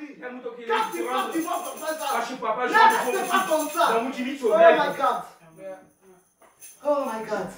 fille. Jij moet ook je Quand leven tu vas, tu veranderen. vas faire ça. Als je papa Ne zo restez pas comme ça. dan moet je niet zo Oh my blijven. God. Oh my God.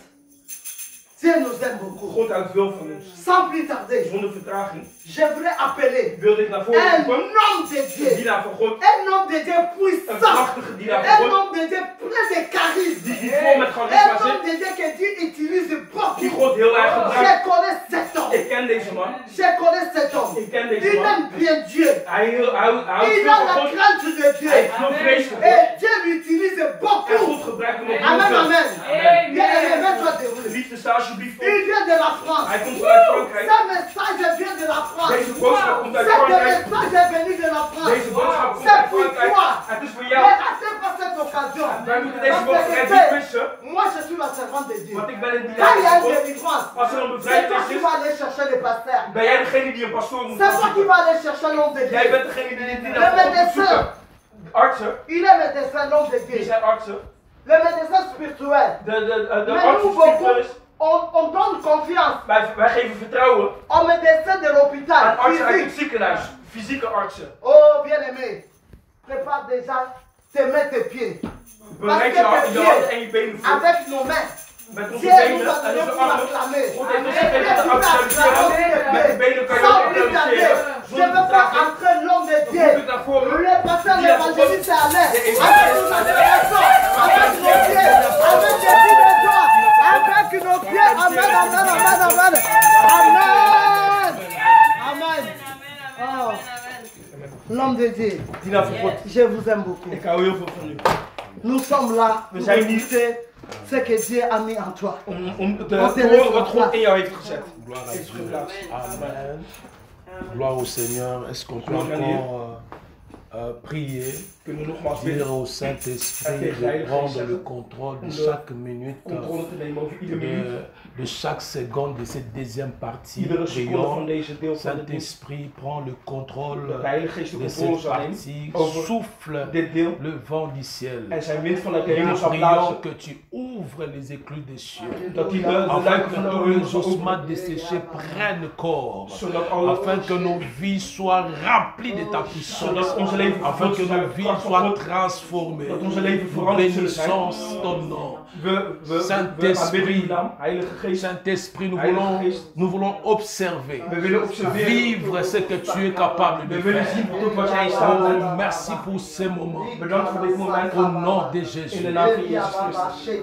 Dieu nous aime beaucoup. God houdt veel van ons. Sans plus tarder, Zonder vertraging je voudrais appeler wilde ik naar voren un roepen. homme de Een Dieu. dienaar van God. Un homme de Dieu Een puissant. krachtige dienaar Un van God. homme de Dieu plein de charisme. Die vol met Un charisma homme zit. de Dieu que Dieu utilise Die beaucoup. God heel erg gebruikt. Je connais cet homme. Ik ken deze man. Je connais cet homme. Ik ken deze Il man. aime bien Dieu. Hij houdt Il veel a van la God. crainte de Hij Dieu. heeft veel vrees voor Et God. Dieu l'utilise En beaucoup. God gebruikt hem ook heel Amen, veel. amen. Amen. Bien aimé, mets-toi debout. Liefde, sta alsjeblieft op. Il vient de la France. Hij komt vanuit Frankrijk. Ce message vient de la France. Deze boodschap komt uit Cet Frankrijk. message est venu de la France. Deze boodschap komt C'est uit pour Frankrijk. toi. Het is voor Mais jou. ratez pas cette occasion. Wij moeten deze Parce wedstrijd que niet missen. moi je suis la servante de Dieu. Want ik ben een Quand il y a dienaar une van God. délivrance, Als er een c'est bevrijding toi qui is, vas aller chercher les pasteurs. ben jij degene die een pastoor moet C'est toi qui zoeken. vas aller chercher l'homme de Jij Dieu. bent degene die een Le dienaar van God moet médecin, zoeken. De artsen, il est médecin, l'homme de die Dieu. zijn artsen. Le médecin spirituel. De Mais artsen nous beaucoup, spiritueel on donne confiance wij geven vertrouwen aux médecins de aan l'hôpital. artsen uit het Physique. ziekenhuis. Fysieke artsen. Oh bien aimé, prépare déjà tes mains, tes pieds. Bereid je handen en je benen voor. Avec nos mains. Met onze Dieu benen nous a en donné onze pour armen. acclamer. God heeft ons Et gegeven te tu vas applaudisseren. acclamer. Met de benen kan je Sans ook plus tarder, applaudisseren. je veux pas entrer l'homme de Dan moet Dieu. ik naar voren. Le pasteur l'évangéliste est à l'aise. Avec nos adorations, avec nos pieds, avec des dimensions, avec nos pieds. Amen, amen, amen, amen. Amen. Amen. Oh. L'homme de Dieu, Dienaar van God. je vous aime beaucoup. Ik hou heel veel van u. Nous sommes là We pour zijn hier écouter ce que Dieu a mis en toi. om te horen wat God in jou heeft gezet. Gloire à Is Dieu. geplaatst. Amen. Gloire au Seigneur. Est-ce qu'on peut Gloire à Dieu. encore prier, Kunnen we nogmaals bidden. dire au Saint-Esprit de prendre le contrôle de chaque minute, Controle te nemen over ieder minuut. de chaque seconde de cette deuxième partie. Iedere seconde van Prions. deze deel van de dienst. Saint-Esprit, prend le contrôle Dat de Heilige Geest de de controle cette zal nemen partie. over Souffle dit deel. le vent du ciel. En zijn wind vanuit de Nous hemel zal prions blazen. que tu ouvres les éclus des cieux. Dat die de Afin luiken que van de tous hemel les zal ossements openen. desséchés prennent corps. Zodat alle Afin que nos vies soient remplies de ta puissance. Zodat onze leven Afin que vervuld nos vies zijn met de kracht van soient God. transformées. Dat onze leven Nous veranderd zullen zijn. bénissons ton nom. We Saint-Esprit. aanbidden uw naam, Heilige Geest. Saint-Esprit, Heilige nous voulons observer, We willen observeren. vivre ce que tu es capable de We willen faire. zien tot wat jij in staat Oh, bent. merci pour ces moments. Bedankt voor dit moment. Au nom de In de Jésus. naam van Jezus Christus.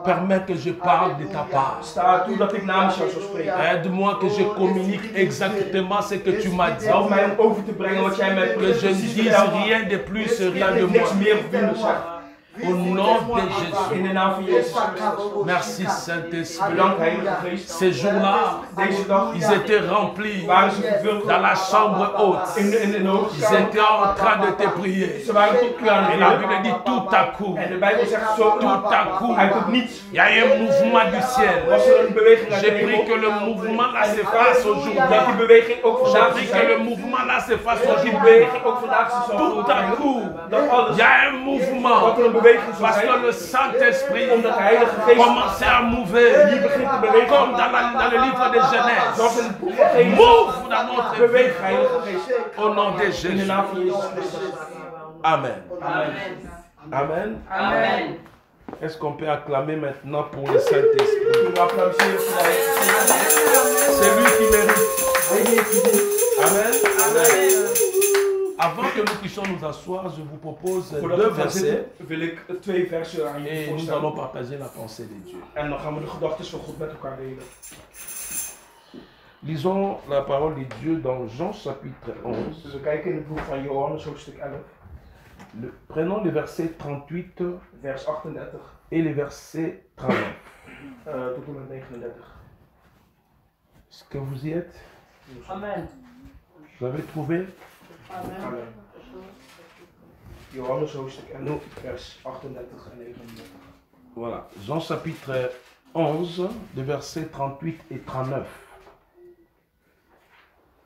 Permets que je parle de ta part. Sta toe dat ik namens jou zal spreken. Aide-moi que je communique exactement ce que tu m'as dit. Help mij om over te brengen wat jij mij Que je ne precies dise verteld hebt. rien de plus, rien Dat de ik niks moins. meer of minder zeg. Au nom de Jésus. In de naam van Jezus Christus. Merci Saint-Esprit. Bedankt Heilige Geest. Ces jours-là, Deze dag ils étaient remplis waren ze vervuld dans la chambre haute. in de Ils hoogkamer. étaient en train de te prier. Ze waren tot u aan het Et la bidden. Bible dit tout à coup. En de Bijbel zegt zo, Tout à coup. uit het niets Il y a eu un mouvement du ciel. was er een beweging uit de J'ai pris hemel. que le mouvement là se fasse Dat aujourd'hui. die beweging ook J'ai vandaag pris zal que le zijn. mouvement là se fasse Dat die aujourd'hui. beweging ook vandaag zal Tout à coup. Dat alles. Il y a un mouvement. Dat er een beweging zal Parce que zijn. le Saint-Esprit Omdat de Heilige Geest commençait à mouver. die begint te bewegen. Comme dans le livre de Genèse. Zoals in het boek van Genesis. Mouve dans notre Beweeg vie. Heilige Geest. Au nom de In de Jésus. naam van Jezus Christus. Amen. Amen. Amen. Amen. Est-ce qu'on peut acclamer maintenant pour le Saint-Esprit? We applaudisseren voor de Heilige Geest. C'est lui qui mérite. Hij die heeft verdiend. Amen. Amen. Avant que nous puissions nous asseoir, je vous propose Voordat deux we gaan zitten, versets wil ik 2 versen aan jullie et nous voorstellen. allons partager la pensée de Dieu. En dan gaan we de gedachten van God met elkaar delen. Lisons la parole de Dieu dans Jean chapitre 11. Dus we kijken in het boek van Johannes hoofdstuk 11, Prenons le verset 38 vers 38 et le verset 39. tot en met 39. Est-ce que vous y êtes? Amen. Vous avez trouvé? Amen. Johannes hoofdstuk 11, vers 38 en 39. Voilà. Jean chapitre 11, de versets 38 et 39.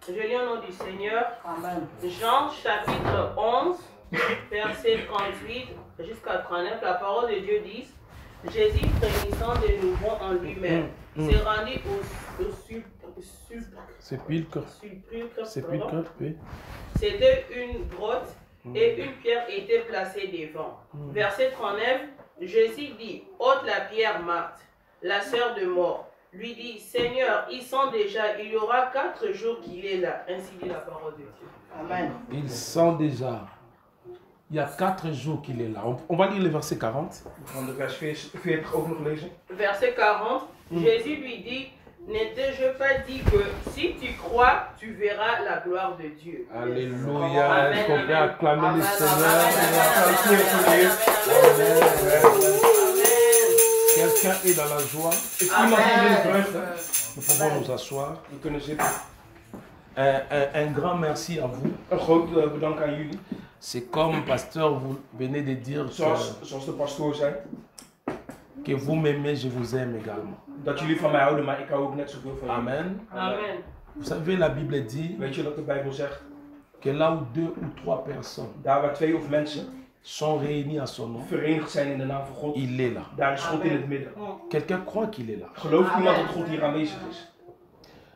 Je lis au nom du Seigneur. Amen. Jean chapitre 11, verset 38 jusqu'à 39. La parole de Dieu dit: Jésus, frémissant de nouveau en lui-même, s'est rendu au Sépulcre. pardon. Oui. C'était une grotte et une pierre était placée devant. Verset 39, Jésus dit, ôte la pierre, Marthe, la sœur de mort. Lui dit, Seigneur, ils sont déjà, il y aura 4 jours qu'il est là. Ainsi dit la parole de Dieu. Amen. Ils sont déjà. Il y a 4 jours qu'il est là. On va lire le verset 40. We gaan de vers 40 ook nog lezen. Verset 40, Jésus lui dit, ne t'ai-je pas dit que si tu crois, tu verras la gloire de Dieu. Alléluia. Amen, Est-ce qu'on peut amen. acclamer le Amen, Seigneur? Quelqu'un est dans la joie. Is iemand hier in de vreugde? Nous pouvons nous asseoir. We kunnen zitten. Un grand merci à vous. Een groot bedankt aan jullie. C'est comme pasteur, vous venez de dire Zoals de pastoor zei. que vous m'aimez, je vous aime également. Dat jullie van mij houden, maar ik hou ook net zoveel van jullie. Amen. Amen. Vous savez, la Bible dit Weet je wat de Bijbel zegt? que là où 2 ou 3 personnes Daar waar 2 of mensen sont réunis à son nom, verenigd zijn in de naam van God, il est là. daar is God in het midden. Quelqu'un croit qu'il est là. Gelooft iemand dat God hier aanwezig is?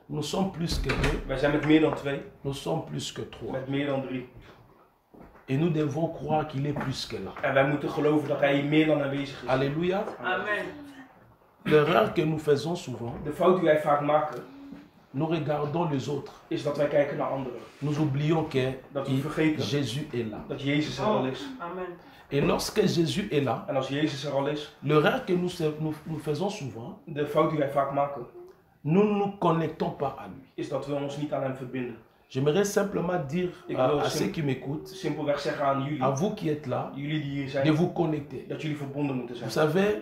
Nous sommes plus que 2, Wij zijn met meer dan 2, nous sommes plus que 3. met meer dan 3. Et nous devons croire qu'il est plus que là. En wij moeten geloven dat hij hier meer dan aanwezig is. Alléluia. Amen. L'erreur que nous faisons souvent, De fout die wij vaak maken, nous regardons les autres. is dat wij kijken naar anderen. Nous oublions que Dat we vergeten Jésus est là. dat Jezus er al is. Amen. Et lorsque Jésus est là, En als Jezus er al is, l'erreur que nous faisons souvent, de fout die wij vaak maken, nous ne nous connectons pas à lui. is dat we ons niet aan hem verbinden. J'aimerais simplement dire Ik à wil ceux qui m'écoutent, simpelweg zeggen aan jullie, à vous qui êtes là, jullie die hier de zijn, vous connecter. dat jullie verbonden moeten Vous zijn. savez,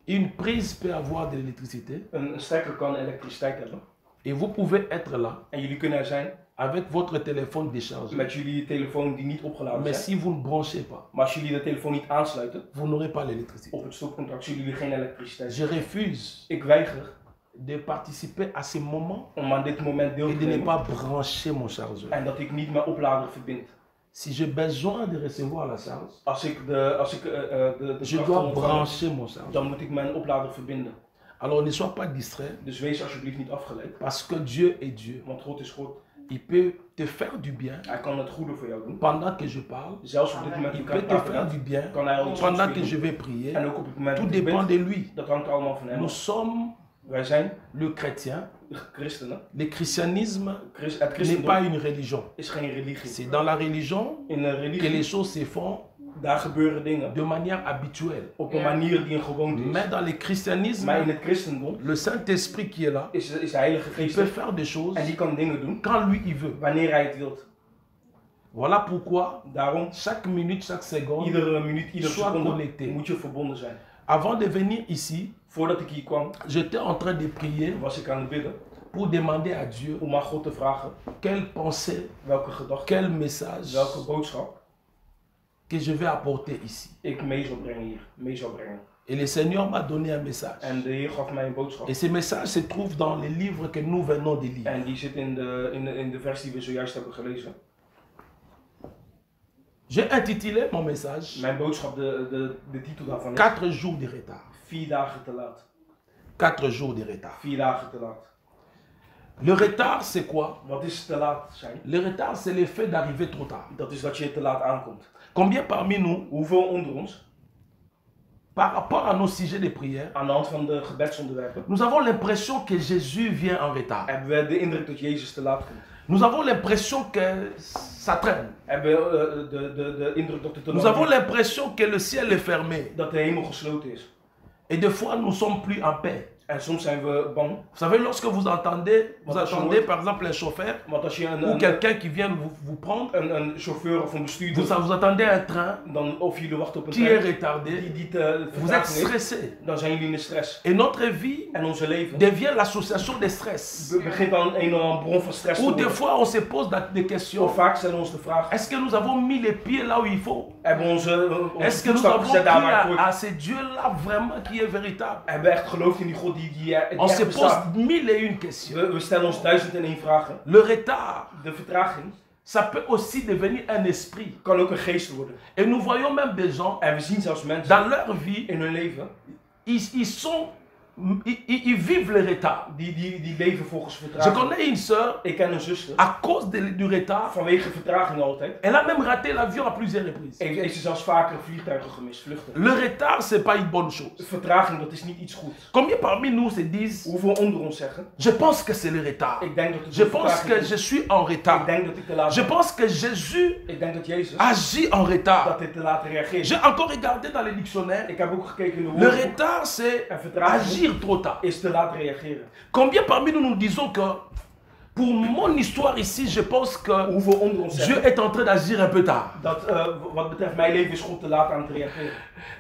une prise peut avoir de l'électricité Een stekker kan elektriciteit hebben. et vous pouvez être là En jullie kunnen er zijn avec votre téléphone déchargé. met jullie telefoon die niet opgeladen Mais zijn. si vous ne branchez pas, Maar als jullie de telefoon niet aansluiten vous n'aurez pas l'électricité. op het stopcontact, zullen jullie geen elektriciteit Je hebben. refuse Ik weiger de participer à ce moment om aan dit moment deel et te de ne nemen pas brancher mon chargeur. en dat ik niet mijn oplader verbind. Si j'ai besoin de recevoir la charge, Als ik de je kracht dois ontvang, brancher mon chargeur. dan moet ik mijn oplader verbinden. Alors ne sois pas distrait Dus wees alsjeblieft niet afgeleid, parce que Dieu est Dieu. want God is God. Il peut te faire du bien Hij kan het goede voor jou doen. pendant que je parle. Zelfs op dit moment Il dat peut ik te praat, faire du bien kan hij al iets pendant goeds que je doen. vais prier. En ook op het moment Tout dat ik dépend bid, de lui. dat hangt allemaal van hem Nous af. sommes Wij zijn le chrétien. de christenen. Le christianisme Het n'est christendom pas une religion. is geen religie. C'est dans la religion In een que les religie, choses se font daar gebeuren dingen de manière habituelle. op een manier die een gewoonte is. Mais dans le christianisme, Maar in het christendom le Saint-Esprit qui est là, is de Heilige il Geest peut er faire des choses en die kan dingen doen quand lui il veut. wanneer hij het wilt. Voilà pourquoi Daarom, chaque minute, chaque seconde, iedere minuut, iedere Sois seconde connecté. moet je verbonden zijn. avant de venir ici, Voordat ik hier kwam, j'étais en train de prier was ik aan het bidden pour demander à Dieu om aan God te vragen quelle pensée, welke gedachte, quel message welke boodschap que je vais apporter ici. ik mee zou brengen hier, mee zou brengen. Et le Seigneur m'a donné un message. En de Heer gaf mij een boodschap. Et ce message se trouve dans les livres que nous venons de lire. En die zit in de vers die we zojuist hebben gelezen. J'ai intitulé mon message Mijn boodschap, de titel daarvan is 4 jours de retard. 4 dagen te laat. 4 jours de retard. 4 dagen te laat. Le retard, c'est quoi? Wat is te laat zijn? Le retard, c'est le fait d'arriver trop tard. Dat is dat je te laat aankomt. Combien parmi nous, Hoeveel onder ons, par rapport à nos sujets de prière, aan de hand van de gebedsonderwerpen, nous avons l'impression que Jésus vient en retard. hebben we de indruk dat Jezus te laat komt? Nous avons l'impression que ça traîne. Hebben we de indruk dat het te Nous lang avons duurt? l'impression que le ciel est fermé. Dat de hemel gesloten is. Et des fois, nous ne sommes plus en paix. En soms zijn we bang. Vous savez, lorsque vous attendez par exemple un chauffeur Want als je ou quelqu'un qui vient vous prendre, een chauffeur of een bestuurder, vous attendez un train dan of jullie wachten op een qui est trein retardé, die te vous êtes vertraging heeft, stressé. dan zijn jullie in de stress. Et notre vie En onze leven devient l'association des stress. begint dan een bron van stress te Ou des worden. fois, on se pose des questions. Of vaak stellen we ons de vraag, Est-ce que nous avons mis les pieds là où il faut? hebben we onze Est-ce que nous voetstappen avons gezet cru daar waar het hoort? à ce Dieu-là vraiment qui est véritable? Hebben we echt geloofd in die God die On se echt pose bestaat? 1001 questions. We stellen ons 1001 vragen. Le retard, De vertraging ça peut aussi devenir un esprit. kan ook een geest worden. Et nous voyons même des gens En we zien zelfs mensen dans leur vie, in hun leven, ils vivent le retard. Die leven volgens Je vertraging. connais une sœur, Ik ken een zuster, à cause du retard, vanwege vertraging altijd, elle a même raté l'avion à plusieurs reprises. heeft ze zelfs vaker vliegtuigen gemist, vluchten. Le retard, c'est pas une bonne chose. Vertraging, dat is niet iets goeds. Combien parmi nous se disent, Hoeveel onder ons zeggen, je pense que c'est le retard. ik denk dat het Je een pense vertraging que is. je suis en Ik retard. denk dat ik te laat Je ben. pense que Jésus Ik denk dat Jezus, agit en retard. dat hij te laat reageert. J'ai encore regardé dans les dictionnaires. Ik heb ook gekeken in de Le woordenboek. retard, c'est En vertraging agir trop tard. is te laat reageren. Combien parmi nous nous disons que, pour mon histoire ici, je pense que Hoeveel onder ons Dieu zeggen, est en train d'agir un peu tard. dat wat betreft mijn leven is God te laat aan het reageren.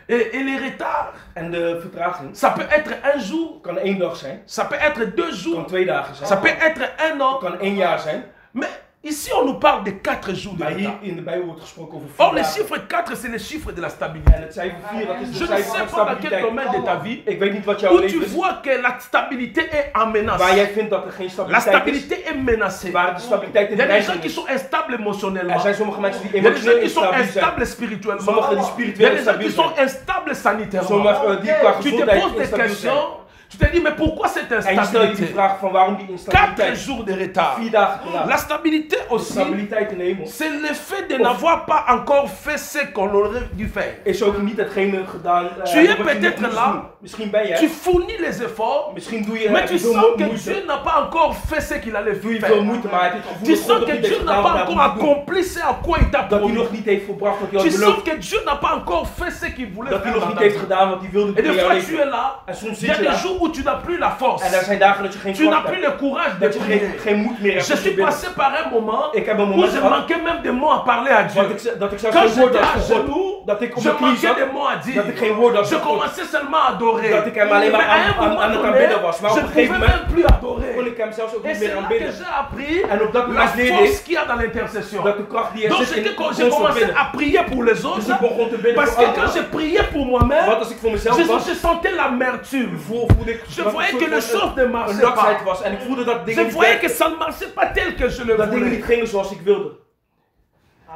Et les retards, En de vertraging ça peut être un jour, kan 1 dag zijn, ça peut être 2 kan jours, 2 dagen ça zijn, peut être un an. kan 1 jaar zijn. Mais ici, on nous parle de 4 jours de Maar hier retard. in de Bijbel wordt gesproken over 4 Or, le dagen. chiffre 4, c'est le chiffre de la stabilité. En het cijfer 4, dat is de Je ne cijfer sais van pas dans quel stabiliteit. domaine de ta vie Ik weet niet wat jouw où tu leven is, vois que la stabilité est en menace. waar jij vindt dat er geen La stabiliteit is, stabilité est menacée. waar de stabiliteit in Il y a des gens dreiging qui is. sont instables émotionnellement. Er zijn sommige mensen die Il y a des gens emotioneel qui sont instabiel zijn. instables spirituellement. Sommigen die Il y a spiritueel des gens qui instabiel sont zijn. instables sanitairement. Sommigen die qua Tu te gezondheid poses des instabiel zijn. questions. Tu te dis, mais pourquoi cette En je stel je die instabilité? vraag van waarom die 4 instabiliteit. jours de retard. 4 dagen te laat. La stabilité De aussi, stabiliteit in de hemel c'est le fait de n'avoir pas encore fait ce qu'on aurait dû faire. is ook niet hetgene gedaan Tu es wat je peut-être moest là. doen. Misschien ben Tu jij, fournis les efforts, misschien doe je mais tu veel sens que moeite. Dieu n'a pas encore fait ce qu'il allait Doe je faire. veel moeite, maar hij heeft het gevoel Tu dat sens God que nog niet Dieu heeft n'a gedaan pas wat hij encore moet doen. accompli ce à quoi il t'a Dat hij promis. nog niet heeft volbracht wat hij Tu had sens beloofd. que Dieu n'a pas encore fait ce qu'il voulait Dat hij faire nog dans niet ta heeft vie. gedaan wat hij wilde Et doen des in jouw fois tu es leven. là, En soms il y a zit je des là. jours où tu n'as plus la force. En er zijn dagen dat je geen Tu n'as kracht plus hebt. le courage de Dat je prier. geen moed meer hebt Je om te suis bidden. passé par un moment Ik heb een où moment je gehad manquais même des mots à parler à Dieu. dat ik zelfs Quand geen woord j'étais had à voor God. genoux, Dat ik op je mijn knie manquais zat. des mots à dire. Dat ik geen woord had Je voor God. commençais seulement à adorer. Dat ik hem alleen Mais maar à un moment aan het donné, aanbidden was. Maar je op ne een pouvais gegeven moment même plus adorer. kon ik hem zelfs ook Et niet c'est meer là que aanbidden. j'ai appris En op dat la moment leerde force ik qu'il y a dans l'intercession. dat de kracht die er Donc zit in j'ai constant commencé bidden. à prier pour les Dus autres. ik begon te bidden Parce voor que quand anderen. je priais pour moi-même, Want als ik voor mezelf was, je sentais l'amertume. voelde ik Je dat voyais het que les soort choses van ne marchaient een laksheid pas. was. En ik voelde dat Je dingen niet voyais que werkten. ça ne marchait pas tel que je le Dat dingen voulais. niet gingen zoals ik wilde.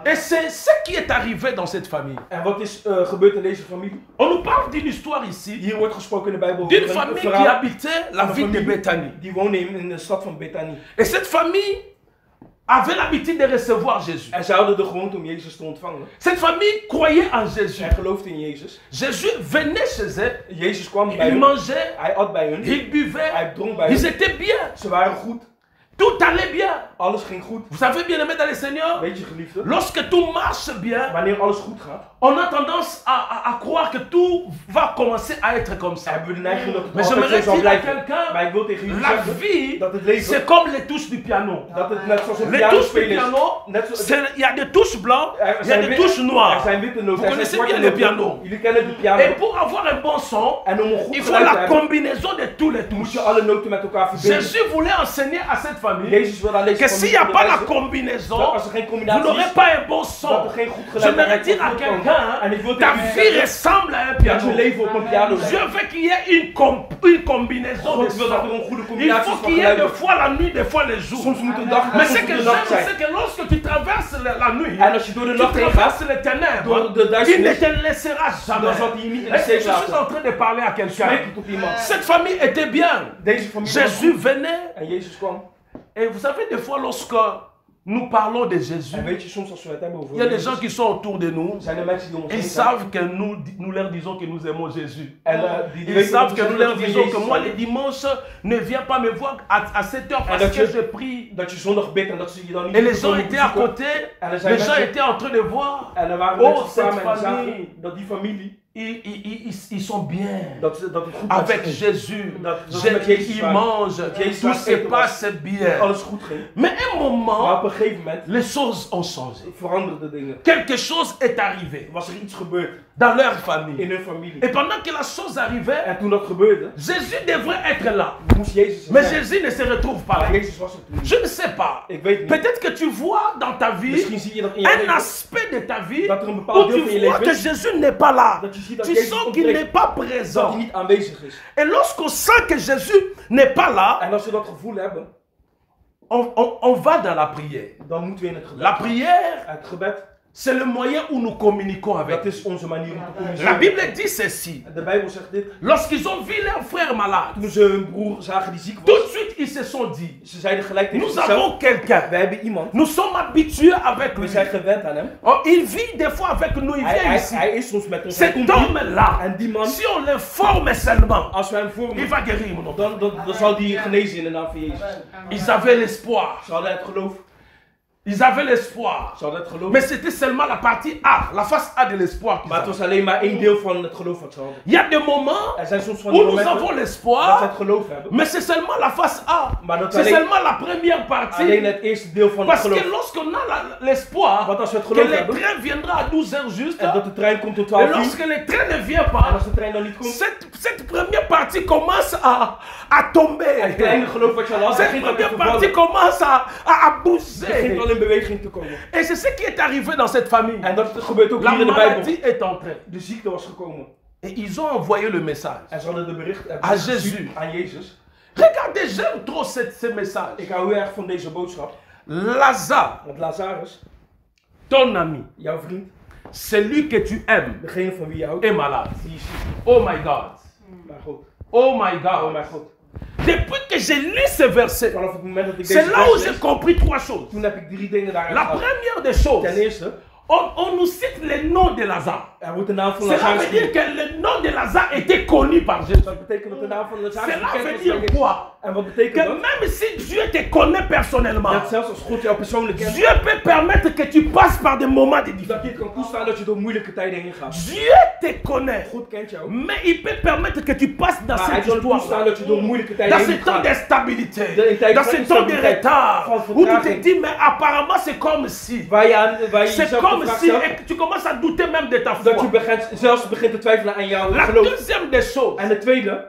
Et c'est ce qui est arrivé dans cette famille. En wat is gebeurd in deze familie? On nous parle d'une histoire ici, Hier wordt gesproken in de Bijbel d'une over een famille qui verhaal habitait la van een ville de familie Bethanie. die woonde in de stad van Bethanie. Et cette famille avait l'habitude de recevoir Jésus. En ze hadden de gewoonte om Jezus te ontvangen. Cette famille croyait en Jésus. Zij geloofde in Jezus. Jésus venait chez eux, Jezus kwam bij il hen. mangeait, Hij at bij hun. il buvait, Hij dronk bij ils hun. étaient bien, Ze waren goed. tout allait bien. Alles ging goed. Vous savez bien aimé dans le Seigneur, Weet je geliefde? lorsque tout marche bien, Wanneer alles goed gaat, on a tendance à croire que tout va commencer à être comme ça. hebben we de neiging dat het Mais altijd j'aimerais zo zal dire à blijven. quelqu'un, Maar ik wil tegen jullie la zeggen vie, dat het leven, c'est comme les touches du piano. dat het net zoals een Les piano touches du spelen is. piano, Net zo, il y a des touches blanches, il y a des touches er noires. zijn witte noten, Vous er zijn connaissez zwarte bien le noten. piano. Jullie kennen de piano. Et pour avoir un bon son, En om een goed il faut geluid te la hebben, combinaison de tous les moet touches. je alle noten met elkaar verbinden. Jésus voulait enseigner à cette famille Jezus wil aan deze que s'il familie n'y a pas la onderwijzen combinaison, dat als er geen vous combinatie n'aurez is, pas un bon dat son. er geen goed geluid J'aimerais uit dire à komt. quelqu'un, En ik wil ta tegen jullie vie zeggen ressemble à un dat je piano. leven op een piano Dieu lijkt. veut qu'il y ait une combinaison de God wil dat er sons. een goede Il combinatie faut is van qu'il y ait des geluiden. fois la nuit, des fois les jours. Soms moet een dag en Mais soms ce que moet j'aime, een nacht zijn. c'est que lorsque tu traverses la nuit, En als je door de tu nacht heen gaat, traverses les ténèbres, door de il ne duisternis, te laissera jamais. dan zal hij je niet in de Est-ce que steek je suis laten. en train de parler à quelqu'un? Spreek je tot iemand. Cette famille était bien. Deze familie was Jésus goed. venait. En Jezus kwam. Et vous savez, des fois, lorsque nous parlons de Jésus, En weet je, soms als we het hebben over il y a des Jezus, gens qui sont autour de nous. zijn er mensen die om ons Ils heen zijn. savent que nous leur disons que nous aimons Jésus. En die Ils weten savent dat que we nous zeggen leur dat we disons que Jezus moi, zijn. les dimanches, ne viens pas me voir à 7 heures parce dat que je- je prie. Dat je zondag bidt en dat ze je dan niet Et les gens komen étaient à bezoeken. côté, En er zijn les gens mensen- étaient en train de voir. En er waren Oh, mensen cette samen en die famille. zagen dat die familie, Ils sont bien. dat het goed was. Avec Jésus, Dat ze met Jezus ils waren. mangent, Dat Jezus tout aan se het eten was. passe bien. Alles goed ging. Mais un Maar moment, op een gegeven moment les choses ont changé. veranderden dingen. Quelque chose est arrivé Was er iets gebeurd dans leur famille. in hun familie. Et pendant que la chose arrivait, En toen dat gebeurde, Jésus devrait être là. moest Jezus er Mais zijn. Jésus ne se retrouve pas là. Maar Jezus was er toen niet. Je ne sais pas. Ik weet niet. Peut-être que tu vois dans ta vie Misschien zie je dat in je un leven. aspect de ta vie Dat er een bepaald où deel van je tu vois leven que is. Jésus n'est pas là. Dat je ziet dat Tu Jezus sens qu'il ontbreekt. n'est pas Dat présent. hij niet aanwezig is. Et lorsqu'on sent que Jésus n'est pas là, En als we dat gevoel hebben, on va dans la prière. dan moeten we in het gebed. La prière, Het gebed, c'est le moyen où nous communiquons avec Dat is onze manier om te La communiceren. Bible dit ceci. De Bijbel zegt dit. Lorsqu'ils ont vu leur frère malade, Toen ze hun broer zagen die ziek tout de was, suite ils se sont dit, ze zeiden gelijk tegen nous zichzelf, avons quelqu'un. wij hebben iemand, Nous sommes habitués avec we lui. zijn gewend aan hem. Oh, il vit des fois avec nous, il vient ici. Hij is soms met ons. Hij Cet komt hier. homme-là, En die man, si on l'informe seulement, als wij hem il vormen, va guérir mon nom. dan zal die genezen in de naam van Jezus. Ils avaient l'espoir. Ze hadden het geloof. Ils avaient l'espoir. Ze hadden het geloof. Mais c'était seulement la partie A, la face A de l'espoir. qu'ils Maar het avaient. was alleen maar één deel van het geloof wat ze hadden. Il y a des moments Er zijn soms van die où nous momenten avons dat ze l'espoir, het geloof hebben. mais c'est seulement la face A. Maar dat C'est alleen, seulement la première alleen partie. het eerste deel van het Parce que geloof. lorsqu'on a l'espoir Want als we het que geloof le hebben, train viendra à 12h juste, en dat de trein komt om et 12 uur, lorsque le train ne vient en pas, als de trein dan niet komt, cette première partie commence à tomber. het kleine geloof wat je al had, Cette begint al te première partie vervallen. commence à Begint bouger. al in beweging te komen. Et c'est ce qui est arrivé dans cette famille. En dat gebeurt ook La hier in de Bijbel. maladie est entrée. De ziekte was gekomen. Et ils ont envoyé le message. En ze hadden de bericht À Jésus. gestuurd aan Jezus. Regardez, j'aime trop ce message. Ik hou heel erg van deze boodschap. Lazare, Want Lazarus, ton ami, jouw vriend, celui que tu aimes, degene van wie je houdt, est malade. die is ziek. Oh my God. Maar goed. Oh my Oh God. mijn God. Depuis que j'ai lu ce verset, Vanaf het moment dat ik c'est deze là où vers j'ai lees, compris trois choses. toen heb ik 3 dingen daaruit La gehad. première des choses, Ten eerste, on nous cite le nom de Lazare. er wordt de naam van Cela Lazarus veut dire genoemd. que le nom de Lazare était connu par Jésus. Dat betekent dat de naam van Lazarus Cela bekend veut was dire bij Jezus. quoi? En wat Que betekent dat? même si Dieu te connaît personnellement, Dat zelfs als God jou persoonlijk kent, Dieu peut permettre que tu passes par des moments de difficulté. dat je kan toestaan dat je door moeilijke tijden heen gaat. Dieu te connaît, God kent jou. mais il peut permettre que tu passes dans Maar hij cette zal histoire, toestaan dat je door moeilijke tijden dans heen ce temps gaat. d'instabilité, Dans dans ce temps de retard, où tu te dis, mais apparemment c'est comme si. Waar je C'est jezelf comme de vraag si, stelt, et que tu commences à douter même de ta dat je foi. zelfs begint te twijfelen aan jouw La geloof. deuxième des choses, En de tweede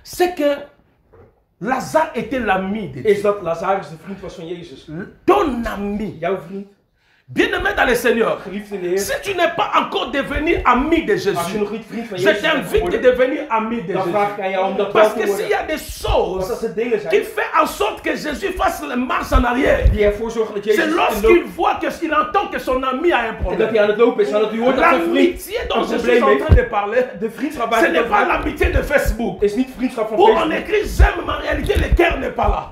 c'est que Lazare était l'ami de is Dieu. dat Lazarus de vriend was van Jezus. Ton ami, Jouw vriend, bien-aimé dans le Seigneur, geliefd in de Heer. si tu n'es pas encore devenu ami de Als je Jésus, nog niet vriend van je Jezus bent t'invite de geworden, devenir ami de dan vraag ik Jésus. aan jou om dat wel Parce te que s'il y worden. a des Want als choses er dingen qui zijn font en sorte que Jésus fasse la marche en arrière, die ervoor zorgen dat c'est Jezus lorsqu'il voit qu'il entend que son ami a un en dat problème. hij aan het lopen is, en dat hij hoort dat zijn vriend L'amitié dont een je suis probleem en heeft. train de parler, De vriendschap waar ce ik n'est het pas over heb, l'amitié de Facebook. is niet vriendschap van Où on Facebook. écrit j'aime, mais en réalité le cœur n'est pas là.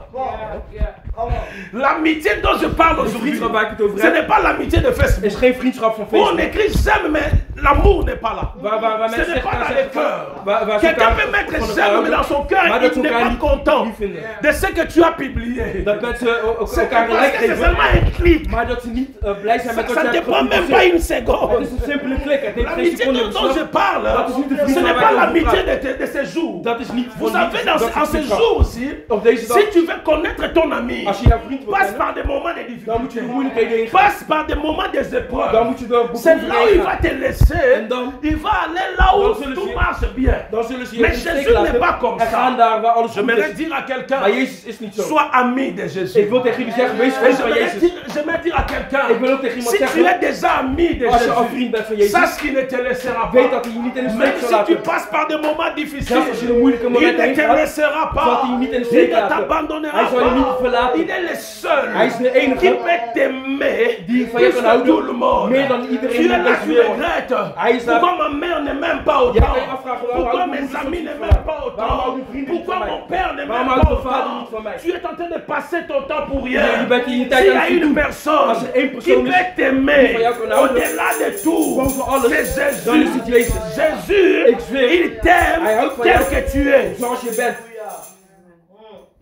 L'amitié dont je parle De aujourd'hui, vriendschap waar ik het over ce heb, n'est pas l'amitié de Facebook. is geen vriendschap van Où on Facebook. écrit j'aime, mais l'amour n'est pas là. Waar Ce mensen n'est pas dans le cœur. waar ze Quelqu'un elkaar peut mettre van elkaar j'aime, mais houden, dans son cœur, maar dat il ze n'est elkaar pas niet content lief vinden. de ce que tu as publié. Dat mensen C'est elkaar parce gelijk que c'est geven, seulement un clic. maar dat ze niet blij zijn met wat Ça je ne hebt te prend même pas gepubliceerd. une Het seconde. is een simpele klik. Het heeft geen L'amitié seconde dont je beslag. parle, Dat is niet de ce vriendschap n'est waar pas ik over l'amitié praat. de ces jours. Dat is niet Vous voor savez, dat is en ces vriendschap. jours aussi, Op deze dag, si tu veux connaître ton ami, als je jouw vriend wil passe kennen, par des moments de dan moet je difficulté. door moeilijkheden heen gaan. Passe par des moments des Dan épreuves. moet je door C'est beproevingen là où il heen va gaan. te laisser. En dan, Il va aller là où dan zullen tout ze- marche bien. dan zullen ze je Mais in de steek Jésus n'est pas laten comme en gaan ça. daar waar alles goed J'aimerais is. dire à quelqu'un, Maar Jezus is niet zo. sois ami de Jésus. Ik wil tegen jullie zeggen, wees Et vriend van Jezus. j'aimerais dire à quelqu'un, Ik wil ook tegen iemand si tu zeggen, es déjà ami de als je al Jésus, vriend bent van Jezus, sache qu'il ne te laissera weet pas. dat hij je niet in de steek Même zal si tu laten. passes par des moments Zelfs difficiles, als je de moeilijke il momenten ne heen te gaat, laissera zal pas. hij je niet in de Il steek ne laten. t'abandonnera Hij zal je niet pas. verlaten. Il est le seul Hij is de enige qui peut t'aimer die van je plus kan que tout le houden, monde. meer dan Tu iedereen es in là, deze tu wereld. regrettes. Hij is daar. Pourquoi ma mère ne m'aime pas Ja, autant? kan je afvragen, waarom Pourquoi houdt mes mijn moeder amis niet ne van m'aiment mij? pas Waarom autant? houdt mijn vrienden niet Pourquoi van mon mij? père ne Waarom m'aime houdt pas mijn vader autant? niet van mij? Tu es en train de passer ton temps pour rien. Je bent hier je tijd S'il y aan a het une doen. personne Als er één qui persoon is peut t'aimer die van jou kan houden, au-delà de tout, boven alles, c'est dan is het Jésus. Jezus. Jésus, Ik zweer, il t'aime hij houdt van tel jou que tu es. zoals je bent.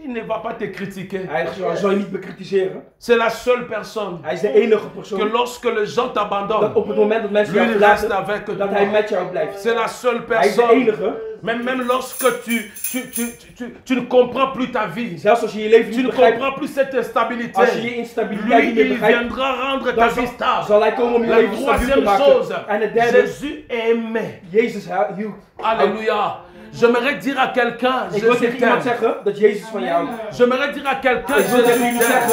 Il ne va pas te critiquer. Hij zal je niet bekritiseren. C'est la seule personne Hij is de enige que persoon lorsque les gens dat t'abandonnent, op het moment dat mensen lui jou il reste verlaten, avec dat hij toi. met jou blijft. C'est la seule Hij is de personne. enige. Même lorsque tu ne comprends plus ta vie, Zelfs als je je leven tu niet ne begrijpt, comprends plus cette instabilité, als je je instabiliteit lui niet meer il begrijpt, viendra rendre ta dan vie stable. zal hij komen om je La leven stabiel te troisième maken. chose, En het derde, Jésus aimait. Jezus hield. Alléluia. J'aimerais dire à quelqu'un, Ik wil Jésus tegen iemand t'aime. zeggen dat Jezus van jou houdt. J'aimerais dire à quelqu'un, Ik wil tegen Jésus jullie t'aime.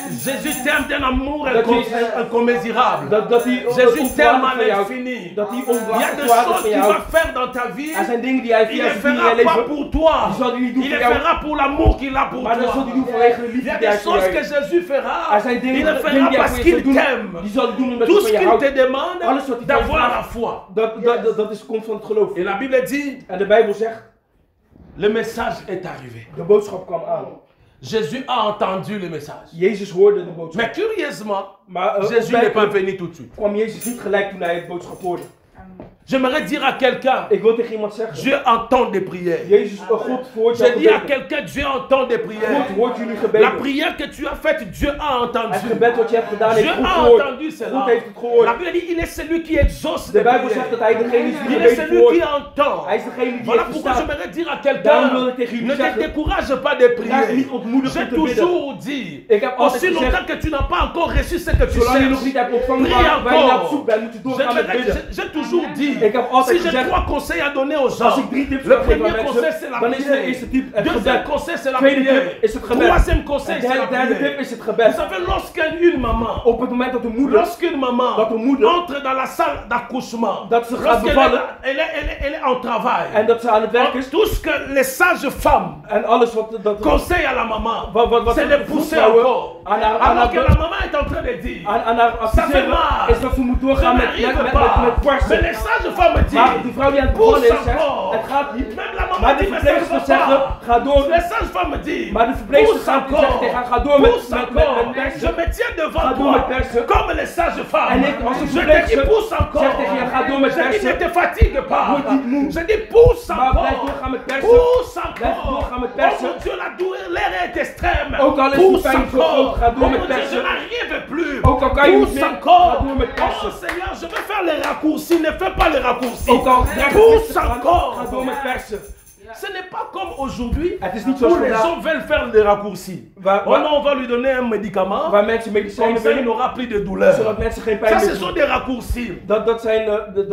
zeggen Jésus t'aime d'un amour Dat Jezus- incommensurable. dat hij Jésus t'aime onvoorwaardelijk à van jou l'infini. dat hij Il y a des onvoorwaardelijk choses van qu'il jou va faire dans ta vie Er zijn zijn dingen die hij Il via ne zijn dingen in fera je pas leven. pour toi. Die zal hij niet doen Il voor le jou. fera pour l'amour qu'il a pour Maar dat zal hij toi. doen vanwege de Il y liefde a die hij des voor choses jou que heeft. Jésus fera. Er zijn dingen Il ne dingen fera die hij parce voor je zal qu'il doen. t'aime. Die zal hij doen omdat Tout hij ce van je qu'il te houdt. demande, Alles wat hij d'avoir vraagt, la foi. Dat komt van het geloof. Et la Bible dit, En de Bijbel zegt, le message est arrivé. de boodschap kwam aan. Jésus a entendu le message. Jezus hoorde de boodschap. Mais curieusement, Maar Jésus n'est pas opmerkelijk venu tout de suite. kwam Jezus niet gelijk toen hij het boodschap hoorde. J'aimerais dire à quelqu'un, Ik wil tegen iemand zeggen, Dieu entend des prières. Jezus, God hoort jouw Je dis à gebeden. quelqu'un, Dieu entend des God prières. hoort jullie La gebeden. prière que tu as faite, Dieu a Het entendu. gebed wat je hebt gedaan heeft Dieu goed a gehoord. entendu cela. God heeft het La gehoord. Bible dit, il est celui qui exauce De des Bijbel zegt dat prières. hij degene is die Il est gebeden celui verhoort. qui entend. Hij is degene die Voilà heeft pourquoi verstaan. j'aimerais dire à Daarom quelqu'un, wil ik tegen jullie ne te zeggen, décourage pas des raak prières. niet ontmoedigd J'ai om te bidden. toujours dit, Ik heb altijd aussi gezegd, longtemps que tu n'as pas encore reçu ce que tu zolang je nog niet cherches, hebt ontvangen prie waar je naar op zoek encore. bent, moet je doorgaan met bidden. J'ai toujours dit, Ik heb altijd si j'ai gezegd, 3 conseils à donner aux als gens, ik 3 tips le kan geven aan premier conseil mensen, c'est la dan is de prière. eerste tip het Deuxième gebed. conseil c'est la Tweede prière. tip is het gebed. Troisième conseil En c'est la derde tip prière. is het Vous gebed. savez, lorsqu'une maman, Op het moment dat de moeder, lorsqu'une maman dat de moeder, entre dans la salle d'accouchement, dat ze gaat lorsqu'elle bevallen elle est en travail, en dat ze aan het werk is, tout ce que les sages femmes en alles wat dat conseillent à la maman, wat c'est de pousser encore. Alors que la maman est en train de dire, aan haar adviseren mal. is dat ze moet je doorgaan met n'arrive pas. Mais barsten. les sages femmes Maar die disent, vrouw die aan het bevallen is, pousse zegt, encore. het gaat niet. Même la maman Maar de dit, mais ça ne verpleegster va zeggen, pas. ga door. Les sages femmes disent, Maar de verpleegster pousse gaat zeggen tegen haar, ga door encore, met pousse met encore. persen. Je me tiens devant Ga door met toi, persen. comme les sages femmes. En ik, als een Je te dis, verpleegster pousse encore. zegt tegen je, ga door met Je dis, ne persen. te fatigue pas. Word niet moe. Je dis, pousse Maar blijf encore. doorgaan met persen. Pousse Blijf encore. doorgaan met Oh persen. mon Dieu, la douleur est extrême. Ook al is die Pousse pijn zo encore. groot, ga door Oh met mon Dieu, persen. je n'arrive plus. Ook al kan je niet Pousse meer, encore. ga door met persen. Oh Seigneur, je veux faire les raccourcis. Ne fais pas les raccourcis. Ook al dreigt Pousse het te gaan, encore. ga door met persen. Ce n'est pas comme aujourd'hui Het is niet où zoals les vandaag, gens veulent faire des raccourcis. Waar- Oh non, on va lui donner un médicament. waar mensen Comme medicijnen ça, il willen, n'aura plus de douleur. zodat mensen geen Ça, pijn ce meer sont doen. des raccourcis. Dat zijn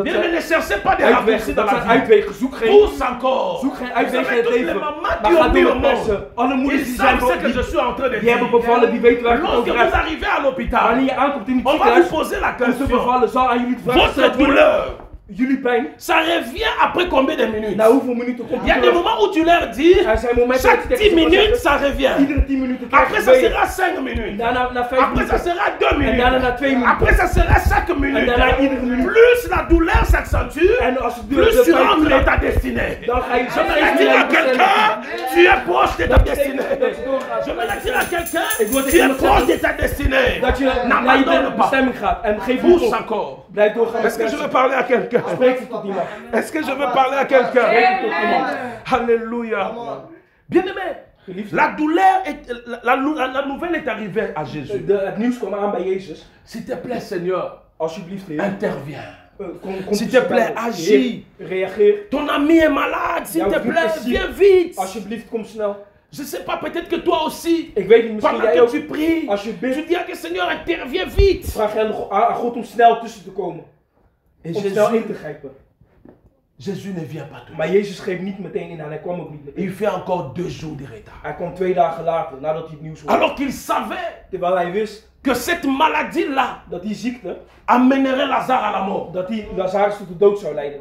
Bien, mais ne cherchez pas des uitwegen. raccourcis dans Dat la zijn vie. uitwegen. Zoek geen Pousse encore. Zoek geen Vous uitweg in savez, het toutes les leven. mamans Maar qui ga ont mis door au met persen. monde, Alle moeders ils die zijn savent ce que je die suis en train de hebben dire. bevallen, die weten waar ik het Lorsque over vous heb. arrivez à l'hôpital, Wanneer je aankomt in het on va vous ziekenhuis, poser la om te question. bevallen, zal aan jullie de vraag Votre gesteld worden. douleur, Jullie pijn, ça revient après combien de minutes? na hoeveel minuten komt Il y a het des terug? moments où tu leur dis, Er zijn momenten dat chaque je 10 tegen ze kan minutes, zeggen, ça revient. iedere 10 minuten krijg Après, je ça weer. sera 5 minutes. Na 5 Après, ça minuten. sera 2 En minutes. daarna na 2 minuten. Après, ça sera chaque minute. En daarna iedere minuut. Plus la douleur s'accentue, En als het plus tu pijn rentres dans toeneemt, ta destinée. dan ga je Je vais dire à quelqu'un, tu es proche de ta destinée. Je vais dire à quelqu'un, tu es proche de ta destinée. dat je naar N'abandonne je pas. bestemming gaat en geef niet Pousse op. encore. Blijf doorgaan met Est-ce que je persen. veux parler à quelqu'un? Spreek het tot iemand. Est-ce que je veux parler à quelqu'un? Spreek het tot iemand. Alléluia. Bien-aimé, Geliefd. la douleur, la nouvelle est arrivée à Jésus. Het nieuws kwam aan bij Jezus. S'il te plaît, Seigneur, Alsjeblieft, Heer. interviens. Kom S'il te plaît, agis. Reageer. Ton ami est malade, s'il Jouw te vriend plaît, is ziek. viens vite. Alsjeblieft, kom snel. Je ne sais pas, peut-être que toi aussi, Ik weet niet, misschien pendant jij que ook. tu pries, Als je tu bidt, dis à que Seigneur, interviens vite. vraag je aan God om snel tussen te komen. Et Om snel in Jésus, te grijpen. Jésus ne vient pas tout de Maar suite. Jezus geeft niet meteen in en hij kwam ook niet meteen. Il fait encore 2 jours de retard. Hij kwam 2 dagen later, nadat hij het nieuws hoorde. Alors qu'il savait Terwijl hij wist que cette maladie-là dat die ziekte, amènerait Lazare à la mort. dat die Lazarus tot de dood zou leiden.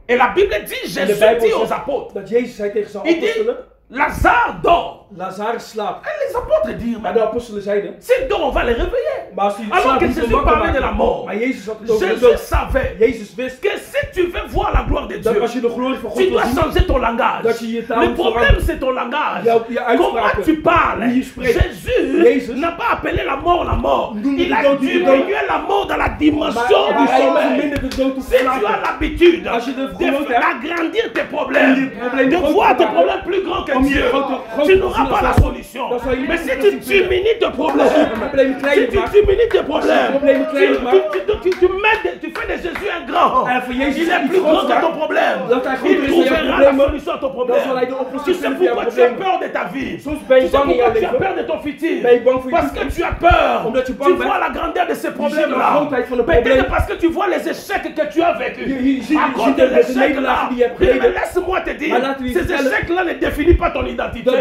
Et la Bible dit, En de Jésus Bijbel dit aux zegt apôtres, dat Jezus zei tegen zijn il dit, apostelen, Lazare dort. Lazarus slaapt. Et les apôtres disent, Maar mais de apostelen zeiden, s'il dort, on va le réveiller. maar als hij Alors slaapt que niet, dan Jésus wakker parlait de la maken. mort. Maar Jezus had het over de Jésus dood. savait Jezus wist que si tu veux voir la gloire de dat Dieu, als je de glorie van God tu wil dois zien, changer ton langage. dat je je taal Le moet problème, veranderen. c'est ton langage. Je uitspraken. Comment tu parles? Hoe je spreekt. Jésus Jezus n'a pas appelé la mort la mort. noemde Il de a dood niet de diminué dood. la mort dans la Maar dimension du hij sommeil. vermindert de dood op Si tu as slapen. l'habitude Als je de geloof hebt, d'agrandir tes om je problèmes, probleem de groot voir te tes maken, problèmes plus grands que om je Dieu, grote tu n'auras pas la dan solution. zal je niet Mais si de tu oplossing vinden. diminues tes Als je problèmes, problemen si kleiner tu maakt, diminues tes problèmes, problemen kleiner maakt, tu fais de Jésus un grand. en voor Jezus Il est iets plus grand groots que ton maakt, problème. dat hij groter Il is dan jouw trouvera la problemen, solution solution à ton problème. Dan zal hij de oplossing Tu sais vinden voor jouw pourquoi tu as probleem. peur de ta vie. Soms ben Tu je sais bang in jouw pourquoi tu as leven. peur de ton futur. Ben je bang voor je Parce que toekomst. tu as peur. Omdat je Tu bang bent. vois la grandeur de ces ziet de problèmes-là. grootheid van de Peut-être problemen. parce que tu vois les échecs que tu as vécus. Je ziet À cause de des échecs-là. nederlagen die je hebt Mais geleden. laisse-moi te dire, Maar laten we je ces vertellen. échecs-là ne définissent pas ton identité. Dat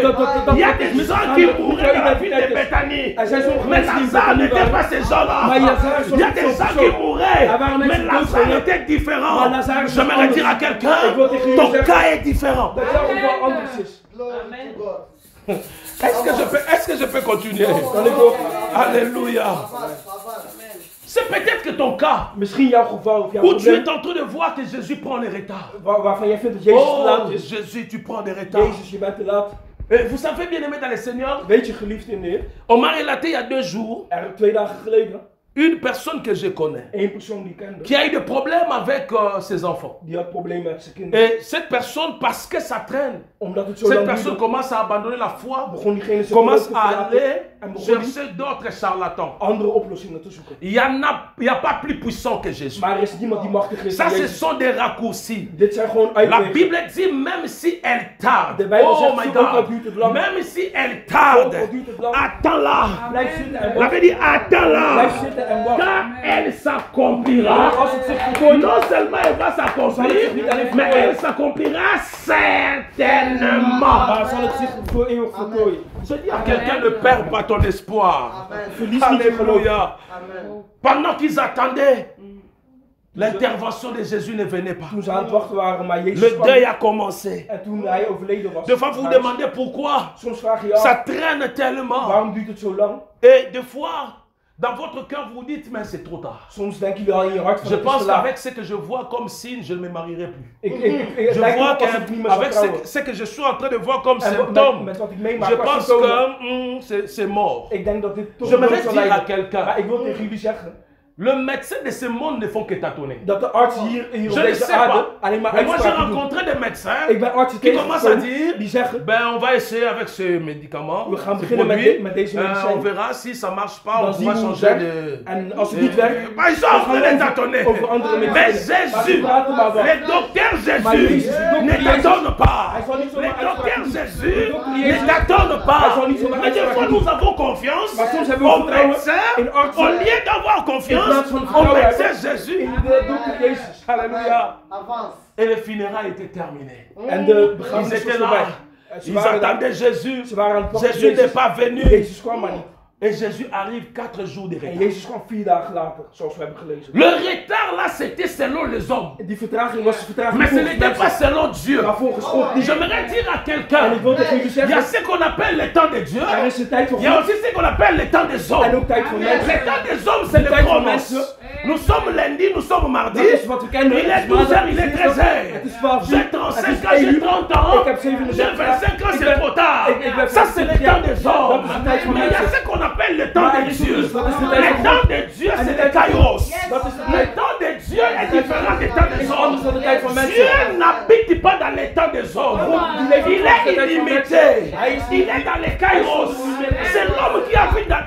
Il y a is des niet gens aan qui de mourraient dans la ville identiteit de is. Bethanie. Er zijn sommige Mais mensen die in Lazare Bethanie n'était waren. pas ces gens-là. Maar Lazare Il y a des zo'n gens qui persoon. mouraient. Er waren Mais mensen Lazare doodgingen. était différent. Maar Lazare is J'aimerais anders. dire à quelqu'un, Ik wil tegen jullie ton zeggen cas est différent. dat jouw geval anders is. Amen. Est-ce que je peux continuer? Dan ik ook. Alléluia. C'est peut-être que ton cas, Misschien jouw geval of jouw où tu es probleem en train de voir que Jésus prend les retards. waarvan jij vindt dat Jezus te Oh, laat is. Jésus, tu prends des retards. Jezus, je bent te laat. Et vous savez, bien aimé dans le Seigneur, Weet je, geliefd in de Heer, on m'a relaté il y a 2 jours 2 dagen geleden, une personne que je connais één persoon die ik kende, qui a eu des problèmes avec ses enfants. die had problemen met zijn kinderen. Et cette personne, parce que ça traîne, Omdat het zo cette lang personne duurde, commence à abandonner la foi, begon diegene zijn commence geloof te à verlaten aller en begon die chercher d'autres charlatans. andere oplossingen te zoeken. Il n'y a pas plus puissant que Jésus. Maar er is niemand die machtig is Ça, dan ce Jezus. sont des raccourcis. Dit zijn gewoon La uitwegen. Bible dit même si elle tarde, De Bijbel oh zegt, my zo ook al God, duurt het lang. même si elle tarde, Ook al duurt het lang. attends-la. Blijf zitten en La wacht. Bible dit attends-la, Blijf zitten en wacht. car elle s'accomplira. Maar als het zich voltooit, Non seulement elle va s'accomplir, mais elle s'accomplira certainement. maar zal het zich voor eeuwig voltooien. Je dis à quelqu'un, ne perds pas ton espoir. Verlies niet je geloof. Alléluia. Pendant qu'ils attendaient, l'intervention de Jésus ne venait pas. Toen ze aan het wachten waren, maar Jezus Le kwam. deuil a commencé. En toen hij overleden was. Des fois, vous vous demandez pourquoi Soms vraag je je ça af, traîne tellement. waarom duurt het zo lang? Et des fois, dans votre cœur, vous vous dites, mais c'est trop tard. Soms denken jullie al in je hart van Je het is pense te laat. qu'avec ce que je vois comme signe, je ne me marierai plus. Het Je lijkt vois me als ik niet meer zou qu'avec trouwen. ce que je suis en train de voir comme En symptôme, met wat ik meemaak je qua pense symptomen, que c'est mort. ik denk dat dit toch J'aimerais dood zal dire à leiden. quelqu'un, Maar ik wil tegen jullie zeggen le médecin de ce monde ne font que tâtonner. dat de artsen hier op Je ne deze sais aarde pas. alleen maar Mais moi, j'ai uitspraken doen. rencontré des médecins Ik ben artsen qui commencent à tegengekomen dire, die zeggen, ben on va essayer avec ce médicament, we gaan ce beginnen produit, met deze medicijn. on verra si ça marche pas, Dan on zien va we hoe het changer werkt. de... En als het niet werkt, Bah, ils sont en train de tâtonner. over andere Mais medicijnen. Maar ze Jésus, praten maar wat. le docteur Maar Jésus Jezus, de dokter ne Jezus, t'attendent pas. hij zal niet Le zomaar docteur uitspraken doen. Jésus De dokter ne Jezus, t'attendent hij pas. zal niet zomaar Mais des fois, uitspraken nous doen. avons confiance Maar soms hebben we au vertrouwen médecin, in artsen. au lieu d'avoir In confiance plaats van au vertrouwen médecin hebben Jésus. in de dokter Jezus. Alléluia. Avance. Et les funérailles étaient terminées. En de Ils begrafenis was étaient là. voorbij. Ze Ils waren daar. attendaient Jésus. Ze waren aan het wachten op Jésus n'est Jezus. pas venu. Jezus kwam maar niet. Et Jésus arrive 4 jours de En retard. Jezus kwam 4 dagen later, zoals we hebben gelezen. Le retard là, c'était selon les hommes. Die vertraging was de vertraging Mais ce volgens n'était pas mensen. selon Dieu. Maar volgens God niet. J'aimerais dire à En quelqu'un, ik wil tegen jullie il y a zeggen, ce qu'on appelle le temps de Dieu. er is een tijd voor Il y a God aussi ce qu'on appelle le temps des en hommes. ook tijd voor Le mensen. temps des hommes, c'est le Tijd voor chronos. mensen. Nous sommes lundi, nous sommes mardi. Dat is wat we kennen. Il Het est is 12 maandag, heures, il est het is 13 dinsdag, heures. het is 12 J'ai uur, 35 het is ans, 1 j'ai uur. 30 ans. Ik heb 37 J'ai 25 ans, Ik c'est ben- trop tard. ik ben Ça, c'est le 25 temps des hommes. Dat is de tijd voor Mais il y a mensen. ce qu'on appelle le temps Maar er de is Dieu. ook iets, dat is de tijd Le van temps God. de Dieu, En c'est de le tijd van kairos. Dat is de Le tijd. temps de Dieu est différent du temps des Is hommes. anders dan de tijd van mensen. Dieu n'habite pas dans le temps des hommes. die leeft Il niet est in de tijd van illimité. mensen. Hij is Il est dans le kairos. C'est l'homme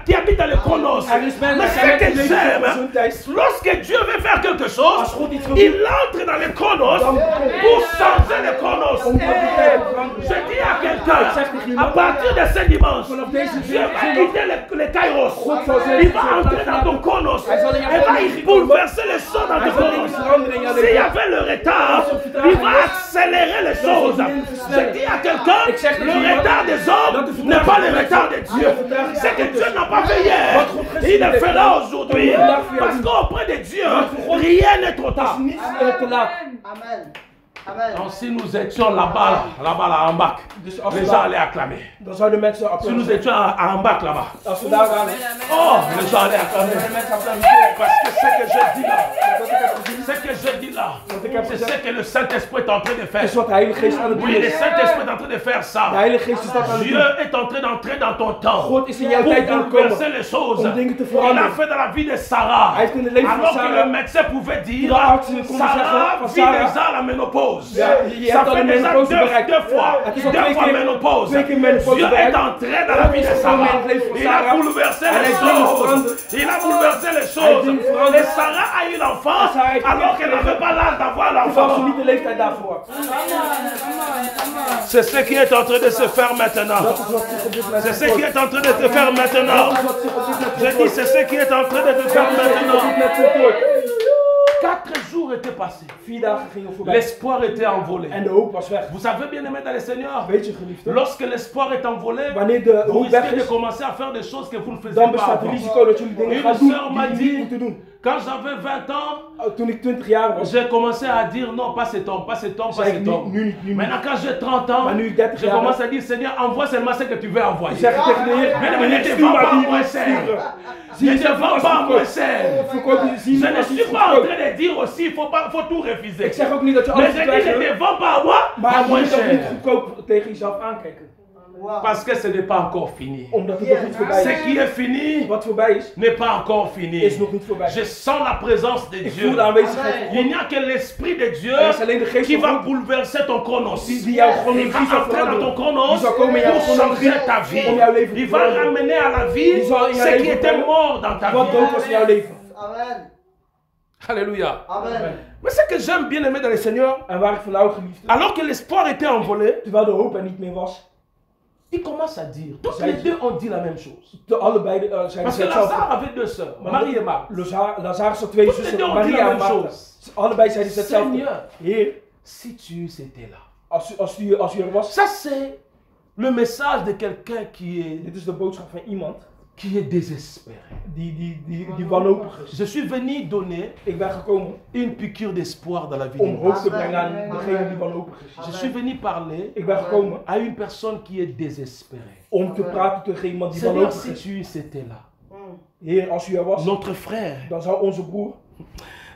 qui habite dans le chronos. Er is mensen Mais die ce que leven volgens hun j'aime, tijd. lorsque Dieu veut faire quelque chose, Als God iets wil il doen, entre dans le chronos Dan- pour changer le chronos. om dat te veranderen. Je dis à quelqu'un, Ik zeg tegen à iemand, partir de ce dimanche, vanaf deze Dieu va zondag, quitter le kairos. God zal zijn Il va entrer dans ton chronos. Hij zal in jouw Il va chronos komen. bouleverser les choses dans Hij ton zal chronos. dingen veranderen in jouw S'il y leven. avait le retard, Als er vertraging il va is, accélérer les zal choses. dingen Je versnellen. dis à quelqu'un, Ik zeg le tegen iemand, retard des dat hommes de vertraging n'est pas le van retard de mensen, Dieu. de vertraging Ce van que God Dieu is. n'a pas fait hier, Wat God il gezien le heeft, fera aujourd'hui. wat vandaag weer Parce doet. qu'auprès de Dieu, Wat voor God rien n'est trop tard. Niets te laat. Amen. Amen. Donc si nous étions là-bas là en bac, Dus als les we gens allaient acclamer. dan zouden mensen Si nous applaudisseren. étions en bac là-bas, Als we daar waren, oh, les gens allaient acclamer. zouden mensen applaudisseren. Parce que ce que je dis là, Wat ik heb gezien, ce que je dis là, c'est ce que le Saint-Esprit est en train de faire. is wat de Heilige Geest aan het doen Oui, le is. Saint-Esprit est en train de faire De ça. Heilige Geest is dat aan het Dieu doen. est en train d'entrer dans ton temps God is in jouw pour tijd aan het bouleverser komen. les choses. Om dingen te Il a veranderen. fait dans la vie de Sarah. Hij heeft in het leven van Alors que Sarah, le médecin pouvait dire, de arts konden zeggen Sarah van vit Sarah, déjà la ménopause. ménopause. Ja, je Ça hebt al fait een déjà menopauze deux bereikt. fois. Het is al Deux twee fois keer- ménopause. twee keer menopauze Dieu est bereikt. entré dans la vie de God is Sarah. gekomen in het leven van Il a Sarah. bouleversé Hij les heeft dingen choses. veranderd. Il a bouleversé les Hij choses. heeft dingen veranderd. Et Sarah a eu l'enfant En Sarah heeft alors een qu'elle kind n'avait pas l'âge d'avoir Terwijl ze l'enfant. niet de leeftijd daarvoor. C'est ce qui est en train de se faire maintenant. Dat is wat zich op dit moment C'est ce qui est en train de se faire maintenant. Dat is wat zich op dit moment Je dis, c'est ce qui est en train de se faire maintenant. voltooid. 4 jours étaient passés. 4 dagen gingen voorbij. L'espoir était envolé. En de hoop was weg. Vous savez bien aimé dans le Seigneur, Weet je geliefde? lorsque l'espoir est envolé, Wanneer de vous hoop weg risquez de is, commencer à faire des choses que vous ne faisiez dan pas bestaat het avant. risico dat jullie dingen Une gaan doen sœur m'a die jullie niet dit, moeten doen. quand j'avais 20 ans, Toen ik 20 jaar was, j'ai commencé à dire non, pas cet homme, pas cet homme, pas zei cet ik homme. nu niet, nu niet. Maintenant quand j'ai 30 ans, Maar nu ik 30 je jaar commence ben, à dire Seigneur, envoie seulement ce que tu veux envoyer. zeg ik tegen de Heer, Mais Heer, ne te stuur vends maar pas wie moins moet cher. sturen. Ne Zie te je vends als pas moins verkoop. cher. Verkoop je, zie Je je ne als suis iets pas en verkoopt. train de dire aussi, il faut tout refuser. Ik zeg ook niet dat je Mais alles je moet dis, ne te weigeren, vends pas à moi, à maar je moins moet ook niet cher. goedkoop tegen jezelf aankijken. Parce que ce n'est pas encore fini. Omdat het nog niet voorbij Ce qui is. est fini Wat voorbij is, n'est pas encore fini. is nog niet voorbij. Je sens la présence de Ik Dieu. voel de aanwezigheid van Il God. n'y a que l'Esprit de Dieu Er is alleen de geest qui van va God bouleverser ton chronos. die jouw Il chronologie va zal entrer dans ton veranderen. chronos Die zal komen in jouw pour chronologie changer ta vie. om jouw leven Il te va veranderen. ramener à la vie Die zal in jouw ce qui leven était brengen mort dans ta wat vie. dood was in jouw leven. Amen. Alléluia. Amen. Mais ce que j'aime bien aimer dans le Seigneur, En waar ik van jou geliefde, alors que l'espoir était envolé, terwijl de hoop er niet meer was, il commence à dire. Toutes Ça les dit- deux ont dit la même chose. de allebei zeiden Parce ze que hetzelfde. Lazare avait deux sœurs, Marie et Marthe. Lazarus had twee Toutes les zussen, deux ont dit Maria la en même Martha. chose. Allebei zeiden ze hetzelfde. Seigneur, Heer, si tu étais là. als u er was, Ça c'est le message de quelqu'un qui dit is de boodschap van iemand est désespéré. die wanhopig is. Je suis venu donner Ik ben gekomen une piqûre d'espoir dans la vie om d'une hoop te Amen. brengen aan Amen. degene die wanhopig is. Je suis venu parler Ik ben gekomen à une personne qui est désespérée. om te praten tegen iemand die Seigneur, wanhopig si is. tu étais là, Heer, als u er was, notre frère dan zou onze broer,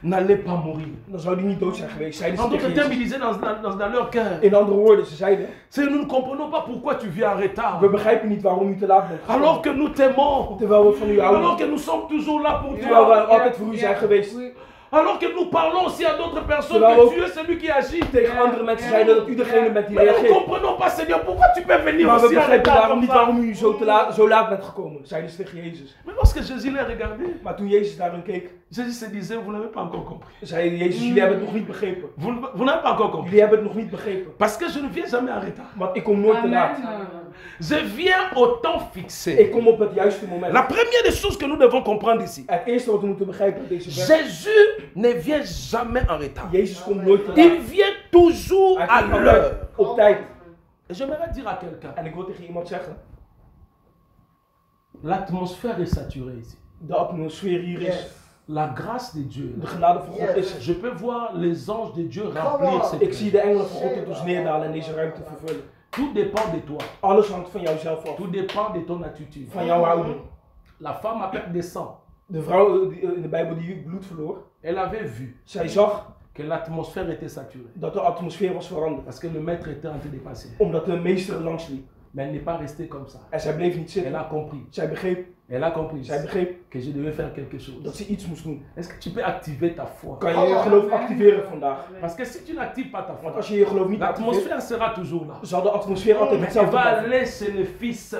n'allait pas mourir. dan zou die niet dood zijn geweest. Zeiden En ze d'autres tegen termes, ils Jezus. disaient dans leur cœur, In andere woorden, ze zeiden, c'est nous ne comprenons pas pourquoi tu viens en retard. we begrijpen niet waarom u te laat bent gekomen. Alors que nous t'aimons. Terwijl we van u Alors houden. que nous sommes toujours là pour Terwijl we toi. altijd voor u zijn geweest. Alors que nous parlons aussi à d'autres personnes Terwijl que ook tu es celui qui agit. tegen andere mensen zeiden dat u degene bent die Mais nous ne reageert. comprenons pas, Seigneur, pourquoi tu peux venir Maar we aussi en begrijpen retard daarom comme niet ça. waarom u zo laat bent gekomen, zeiden ze tegen Jezus. Mais lorsque Jésus les regardait, Maar toen Jezus naar hen keek, Jésus se disait, vous n'avez pas encore compris. zei Jezus, jullie hebben het nog niet begrepen. Vous n'avez pas encore compris. Jullie hebben het nog niet begrepen. Parce que je ne viens jamais en retard. Want ik kom nooit te laat. Je viens au temps fixé. Ik kom op het juiste moment. La première des choses que nous devons comprendre ici, Het eerste wat we moeten begrijpen uit deze vers. Jésus ne vient jamais en retard. Jezus komt nooit te Il laat. vient toujours Hij à komt altijd l'heure. op tijd. Et j'aimerais dire à quelqu'un, En ik wil tegen iemand zeggen, l'atmosphère est saturée ici. de atmosfeer hier is, La grâce de Dieu. de genade van God is. Je peux voir les anges de Dieu remplir cette Ik zie de engelen van God tot ons neerdalen en deze ruimte vervullen. Tout dépend de toi. Alles hangt van jouzelf af. Tout dépend de ton attitude. Van jouw houding. La femme a perdu des sang. De vrouw in de Bijbel die bloed verloor, Elle avait vu zij zag que l'atmosphère était saturée. dat de atmosfeer was veranderd. Parce que le maître était en train de passer. Omdat de meester langs liep. Mais elle n'est pas restée comme ça. En zij bleef niet Elle zitten. a compris. Zij begreep Zij begreep que je devais faire quelque chose. dat ze iets moest doen. Est-ce que tu peux activer ta foi? Kan je je geloof activeren vandaag? Parce que si tu n'actives pas ta Want foi, als je je geloof niet activeert, l'atmosphère sera toujours là. zal de atmosfeer altijd Mais tu hetzelfde vas blijven. aller chez le fils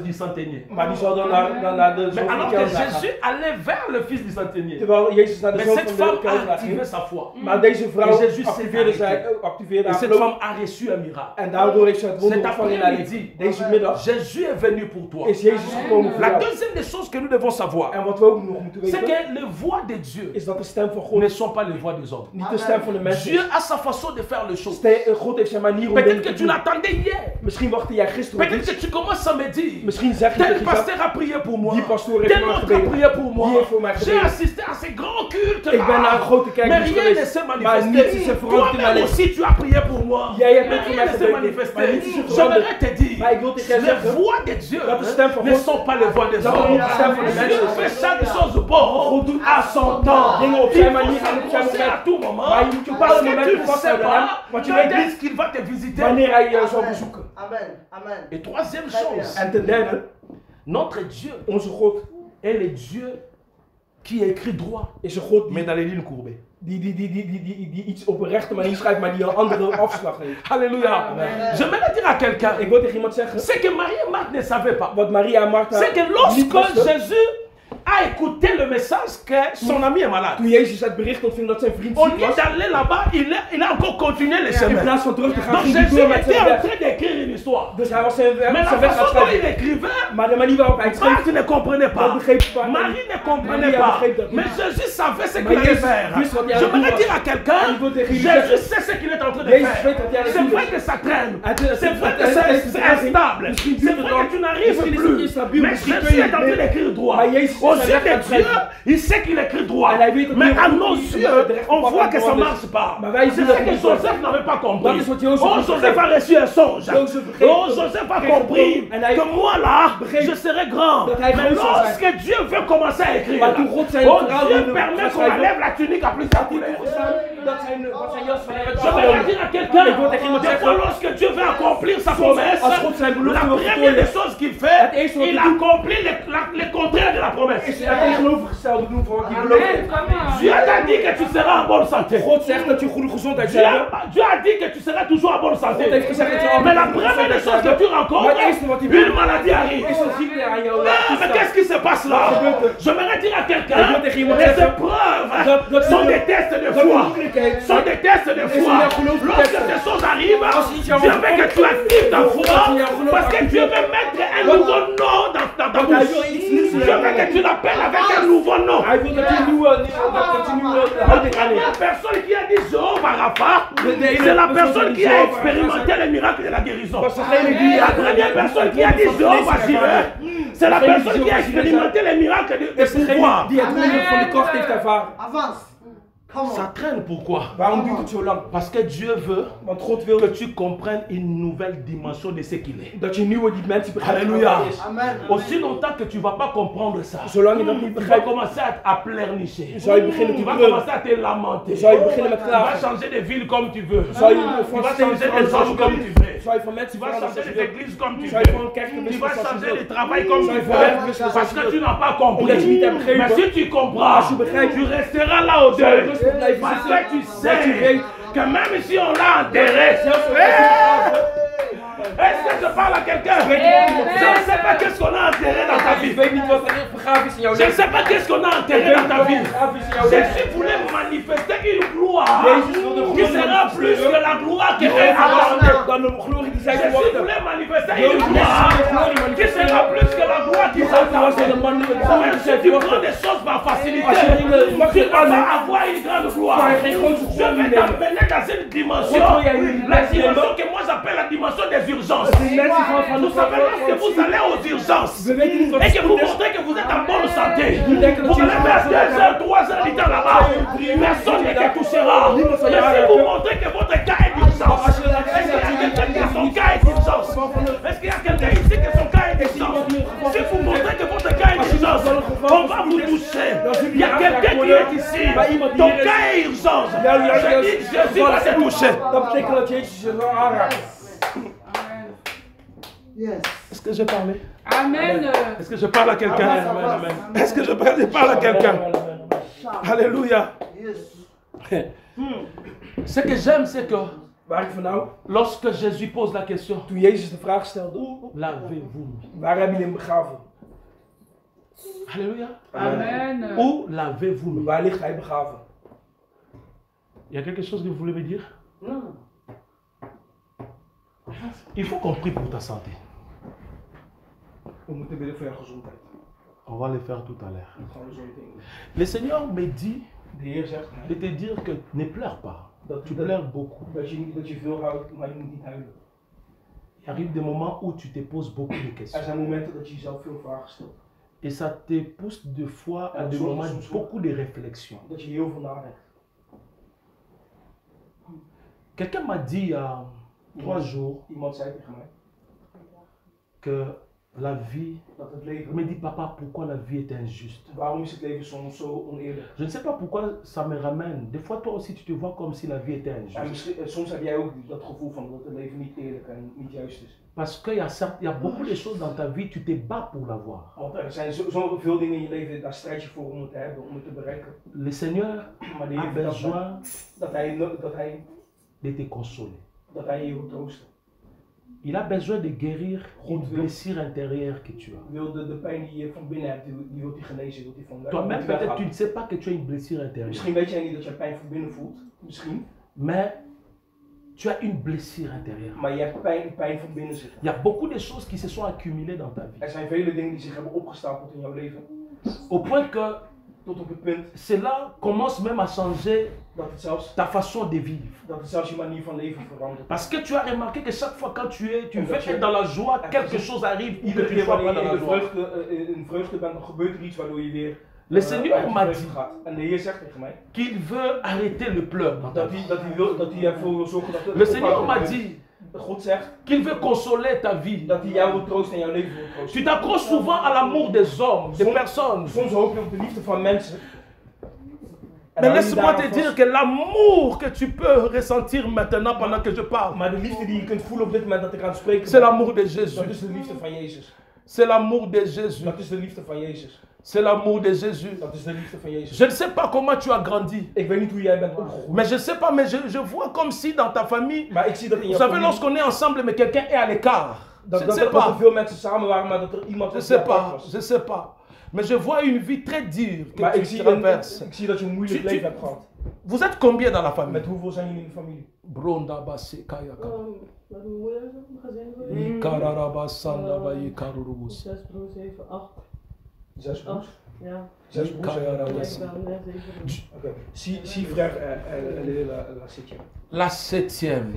du centenier. Maar die zal dan naar de Mais zoon van alors de que kelder gaan. Jésus allait vers le fils du centenier. Terwijl Jezus naar de Mais zoon cette van de femme a kelder activé ging. sa foi. Maar deze vrouw Et Jésus activeerde s'est activeerde Et haar cette geloof. femme a reçu un miracle. En daardoor heeft ze het wonder Cet ontvangen in haar après-midi, leven. Deze middag Jésus est venu pour toi. is Jezus gekomen voor La jou. deuxième des choses que nous devons savoir, En wat we ook nog moeten c'est weten, que les voix de Dieu is dat de stem van God ne sont pas les voix des hommes. niet de stem van de mensen Dieu is. a sa façon de faire les choses. God heeft zijn manier om Peut-être dingen que te tu doen. l'attendais hier. Misschien wachtte jij gisteren op Peut-être iets. que tu commences à me dire, Misschien zeg je tel tegen jezelf, pasteur a prié pour moi. die pastoor heeft Tel voor mij autre a gebeden. prié pour moi. Die heeft voor mij J'ai gebeden. assisté à ces grands cultes Ik ben naar een grote Mais kerkdienst rien ne geweest. s'est Maar niets is manifesté. er veranderd in mijn Toi-même leven. aussi tu as prié pour moi. Jij hebt Mais ook voor rien mij ne s'est gebeden. manifesté. Maar niets is er J'aimerais veranderd. te dire, Maar ik wil tegen jou les zeggen, voix de Dieu dat de stem van ne God, sont pas les voix des dat hommes. niet de stem van de Dieu mensen fait is. chaque chose bon à son temps. Dingen op Il zijn faut manier en op zijn s'avancer moment. à tout moment. Maar je moet je op Parce alle que momenten tu ne sais vasthouden aan hem, pas want je quand weet niet est-ce qu'il va te visiter. wanneer hij je zal bezoeken. Amen. Amen. Et troisième Très bien. chose, En ten derde, notre Dieu onze God est le Dieu qui écrit droit, is een God mais dans les lignes courbées. die iets op een rechte manier schrijft, maar die een andere afslag heeft. Alléluia. Je vais dire à quelqu'un, Ik wil tegen iemand zeggen, c'est que Marie et Marthe ne savaient pas. wat Maria en Martha C'est que niet lorsque wisten, Jésus a écouté le message que son ami est malade, toen Jezus het bericht ontving dat zijn vriend au ziek lieu was, d'aller là-bas, il a encore continué le in chemin. plaats van terug te gaan, Donc ging hij Jésus door met était zijn en weg. train d'écrire une histoire. Dus hij was zijn Mais la weg aan het façon dont il schrijven. écrivait, Maar de manier waarop hij het schreef, Marthe ne comprenait dat pas. begreep pas. Marie ne comprenait Maria pas. begreep dat niet. Mais Jésus savait ce Maar qu'il allait Jezus faire. wist wat hij aan Je het doen voudrais was. dire à quelqu'un, En ik wil tegen jullie Jésus zeggen, sait ce qu'il est en train de Jezus weet faire. wat hij aan het C'est doen vrai is. que ça traîne. Het is- C'est vrai que het- c'est het- het- instable. misschien C'est duurt het vrai que lang. tu n'arrives Misschien is het plus. instabiel, Mais misschien kun Jésus je est en niet train meer. d'écrire droit. Maar Jezus is Aux zijn yeux weg aan de het Dieu, schrijven. il sait qu'il écrit droit. En hij weet dat Mais hij à goed nos is, yeux, de rechte on pad voit que ça aan het marche pas. Maar wij zien C'est dat ce het que niet werkt. Joseph n'avait pas compris. Dat is wat Jozef Oh, niet Joseph begreep. a reçu un songe. Jozef begreep- Oh, Joseph a begreep compris en hij que moi là, begreep je serai grand. dat hij Mais groot zou zijn. lorsque Dieu veut commencer à écrire, Maar toen God zijn oh, verhaal Dieu wilde permet qu'on schrijven, enlève la tunique à plusieurs couleurs. dat zijn jas van hem werd Je vais afgenomen. dire à quelqu'un, Ik wil tegen iemand des zeggen, fois lorsque Dieu veut accomplir sa promesse, als God zijn belofte la wil première voltooien, des choses qu'il fait, het eerste wat il hij doet, accomplit le contraire de la is promesse. het tegenovergestelde doen van wat hij beloofd heeft. Dieu t'a dit que tu seras en bonne santé. God zegt dat je goede gezondheid Dieu zou hebben. Dieu a dit que tu seras toujours en bonne God santé. heeft gezegd dat je altijd Mais la goede première des gezondheid choses zou que tu hebben. rencontres, Maar het eerste wat hij doet, une maladie arrive. is een ziekte aan jou Ah, mais qu'est-ce qui se passe là? J'aimerais dire à quelqu'un, Ik wil tegen iemand les zeggen, épreuves dat sont de- des tests de dat de foi. moeilijkheid Sont des tests de is foi. een geloof Lorsque testen. ces choses arrivent, Als iets jou Dieu veut que tu actives ta foi Als je jouw geloof parce que activeert. Dieu veut mettre un nouveau nom dans ta Want hij bouche. wil iets nieuws in Dieu jou veut que brengen. tu l'appelles avec un nouveau nom. Hij wil dat je een nieuwe houding La aanneemt. première personne qui a dit Jéhovah Rapha, de ene c'est la persoon personne die qui a Jehovah expérimenté les miracles de la guérison. Was degene die La première personne qui a dit Jéhovah Jireh, c'est la personne qui a expérimenté les miracles de is degene pouvoir. die het wonder van de kracht heeft ervaren. Avance. Come Ça on. traîne pourquoi? Waarom duurt het zo lang? Parce que Dieu veut Want God wil que tu comprennes une nouvelle dimension de ce qu'il est. dat je een nieuwe dimensie begrijpt. van Alléluia. wat hij is. Amen. Aussi longtemps que tu ne vas pas comprendre ça, Zolang je dat niet tu vas begrijpt, commencer à pleurnicher. zou je beginnen Tu te vas treuren. commencer à te lamenter. Zou je beginnen met Tu vas klagen. changer de ville comme tu veux. Zou je Tu van vas steen changer veranderen des zoals hommes je comme wil. tu veux. Zou je van mensen Tu vas veranderen changer zoals je des wil. églises comme tu Zou je van veux. kerken Tu wisselen vas zoals je changer de wil. travail comme tu Zou je van werk veux. wisselen Parce zoals je que tu wil. n'as pas compris. Omdat je niet hebt begrepen. Mais si tu comprends, Als je begrijpt, tu resteras là au zou je deuil. rustig blijven Parce zitten. que tu Want je sais weet, que même si on l'a enterré, zelfs als je begraven, est-ce que je parle à quelqu'un? Je ne sais pas qu'est-ce qu'on a enterré dans ta vie. ik weet niet wat er begraven is in jouw Je ne leven. sais pas qu'est-ce qu'on a Ik enterré weet dans niet ta wat vie. begraven is in jouw leven. Jésus voulait manifester une gloire Jezus wilde qui glorie sera plus manifesteren. que la gloire qui Die est attendue. dan de glorie die zij Jésus verwachten. voulait manifester Jezus une wilde gloire glorie qui manifesteren. sera plus que la gloire qui Die groter was dan de s'attendait. man die Même si zij tu prends verwachten. des choses par facilité, Als je dingen tu makkelijk ne vas pas aanneemt, avoir une grande gloire. kan je geen grote Je glorie vais nemen. t'amener dans une dimension, God wil jij in la die dimension nemen. que moi j'appelle la dimension des urgences. De mensen van Vous savez, lorsque vous allez aux urgences we weten niet wat et het que vous goed is. montrez que vous êtes en bonne santé, Vous denken dat vous je allez in faire goede 2 gezondheid heures, 3 heures du temps là-bas. Personne ne te touchera. Niemand zal je Mais si aanraken. vous montrez que votre cas est d'urgence, Als je laat zien est-ce dat qu'il y a je quelqu'un qui son cas est d'urgence? Est-ce qu'il y a quelqu'un ici que son cas est d'urgence? Si vous montrez que votre cas est d'urgence, on va vous toucher. Il y a quelqu'un qui est ici. Ton cas est urgence. Je dis, Jésus va te toucher. Dat betekent dat Jezus je wel aanraakt. Yes. Est-ce que je parle? Amen. Est-ce que je parle à quelqu'un? Amen, amen. Est-ce que je parle à quelqu'un? Alléluia. Yes. Ce que j'aime, c'est que Waar ik van nou, lorsque Jésus pose la question, toen Jezus de vraag stelde, lavez-vous. waar hebben jullie hem begraven? Alléluia. Amen. Où lavez-vous? Waar ligt hij begraven? Il y a quelque chose que vous voulez me dire? Non. Il faut qu'on prie pour ta santé. We moeten bidden voor jouw gezondheid. On va le faire tout à l'heure. Dat gaan we zo meteen doen. Le Seigneur me dit De Heer zegt de te dire que ne pleure pas. Tu pleures beaucoup. dat je veel houdt, maar je moet niet huilen. Il arrive des moments où tu te poses beaucoup de Er questions. zijn momenten dat je jezelf veel vragen stelt. Et ça te pousse des fois à des moments beaucoup de réflexion. Dat je heel veel nadenkt. Quelqu'un m'a dit il y a 3 jours Iemand zei tegen mij que La vie. dat het leven... Me dit, papa, pourquoi la vie est injuste? Waarom is het leven soms zo oneerlijk? Je ne sais pas pourquoi ça me ramène. Des fois, toi aussi, tu te vois comme si la vie était En injuste. misschien, soms heb jij ook dat gevoel van dat het leven niet eerlijk en niet juist is. Parce qu'il y a beaucoup de choses dans ta vie, tu te bats pour l'avoir. Want er zijn zoveel dingen in je leven, daar strijd je voor om het te hebben, om het te bereiken. Le Seigneur Maar de a Heer besoin dat hij de te consoler. je wil troosten. Il a besoin de guérir une God blessure intérieure que tu as. wil de pijn die je van binnen hebt, die wil hij genezen, wil hij van Toi-même, wil hij peut-être, tu weggaan. ne sais pas que tu as une blessure intérieure. Misschien weet jij niet dat je pijn van binnen voelt, misschien, Mais tu as une blessure intérieure. maar je hebt pijn van binnen zitten. Il y a beaucoup de choses qui se sont accumulées dans ta vie. Er zijn vele dingen die zich hebben opgestapeld in jouw leven, Au point que tot op het punt cela commence même à changer dat het zelfs ta façon de vivre. je manier van leven verandert. Parce que tu as remarqué que chaque fois quand tu Omdat veux être dans la joie, quelque chose arrive ou que Iedere tu ne keer sois pas wanneer dans je la joie. in vreugde bent, dan gebeurt er iets waardoor je weer Le Seigneur uit je m'a vreugde dit gaat. En de Heer zegt tegen mij qu'il veut arrêter le pleur dans ta dat vie. hij ervoor wil zorgen dat Le Seigneur m'a dit God zegt qu'il veut consoler ta vie. dat hij jou wil troosten en jouw leven wil troosten. Tu t'accroches souvent à l'amour des hommes, des personnes. Soms hoop je op de liefde van mensen. En Mais dan hou je laisse-moi daaraan te dire vast. que l'amour que tu peux ressentir maintenant pendant que je parle, Maar de liefde die je kunt voelen op dit moment dat ik aan het spreken c'est ben, l'amour de Jésus. dat is de liefde van Jezus. C'est l'amour de Jésus. Dat is de liefde van Jezus. C'est l'amour de Jésus. Dat is de liefde van Jezus. Je ne sais pas comment tu as grandi. Ik weet niet hoe jij bent opgegroeid. Mais je ne sais pas, mais je vois comme si dans ta famille, Maar ik zie dat in vous jouw savez, familie, lorsqu'on est ensemble, mais quelqu'un est à l'écart. dat, Je ne dat, sais dat er pas. veel mensen samen waren, maar dat er iemand Je ne was sais die apart pas. was. Je ne sais pas. Mais je vois une vie très dure Maar que ik tu zie, traverses. ik zie dat je een moeilijk Tu- leven tu- hebt gehad. Vous êtes combien dans la famille? Met hoeveel zijn jullie in de familie? Bronda basse kayaka. Met mijn moeder is ook een gezin geweest. Ikararaba sanda bayi karurubus. 6 broers, 7, 8. 6 broers? Ja. 6 broers? Ikararaba Ik sanda. ben net 7 broers. Oké. Si frère, la septième. La septième.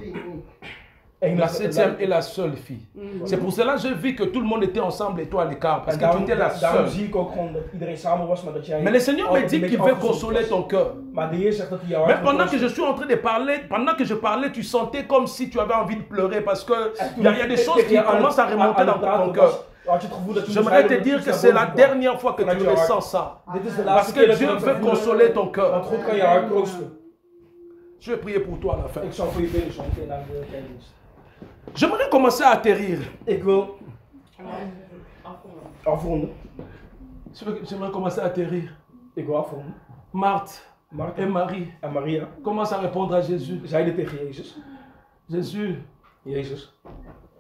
En La septième est la seule fille. C'est pour cela que j'ai vu que tout le monde était ensemble et toi à l'écart. Parce En que tu daarom, étais la daarom seule. zie ik ook gewoon dat iedereen samen was, maar dat jij... Mais le Seigneur me altijd dit een qu'il beetje veut afgezonderd consoler was. ton cœur. Maar de Heer zegt dat hij jou Mais hart wil pendant que je troosten. suis en train de parler, pendant que je parlais, tu sentais comme si tu avais envie de pleurer parce que En il toen y a des ik choses tegen qui jou aan het- commencent à remonter aan dans het praten ton was, cœur. had je het gevoel dat je J'aimerais te moest dire huilen, que dat c'est iets la naar boven kwam. dernière fois que Vanuit tu jouw hart. ressens ça. Dit is de Parce laatste que keer dat je Dieu dat veut gaat voelen. consoler ton Want cœur. God kan je hart troosten. Je vais prier pour toi à la fin. Ik zal voor je bidden zo meteen naar de kerkdienst. J'aimerais commencer à atterrir. Ik wil afronden. J'aimerais commencer à atterrir. Ik wil afronden. Marthe Martha et Marie en Maria commencent à répondre à Jésus. zeiden tegen Jezus. Jésus, Jezus,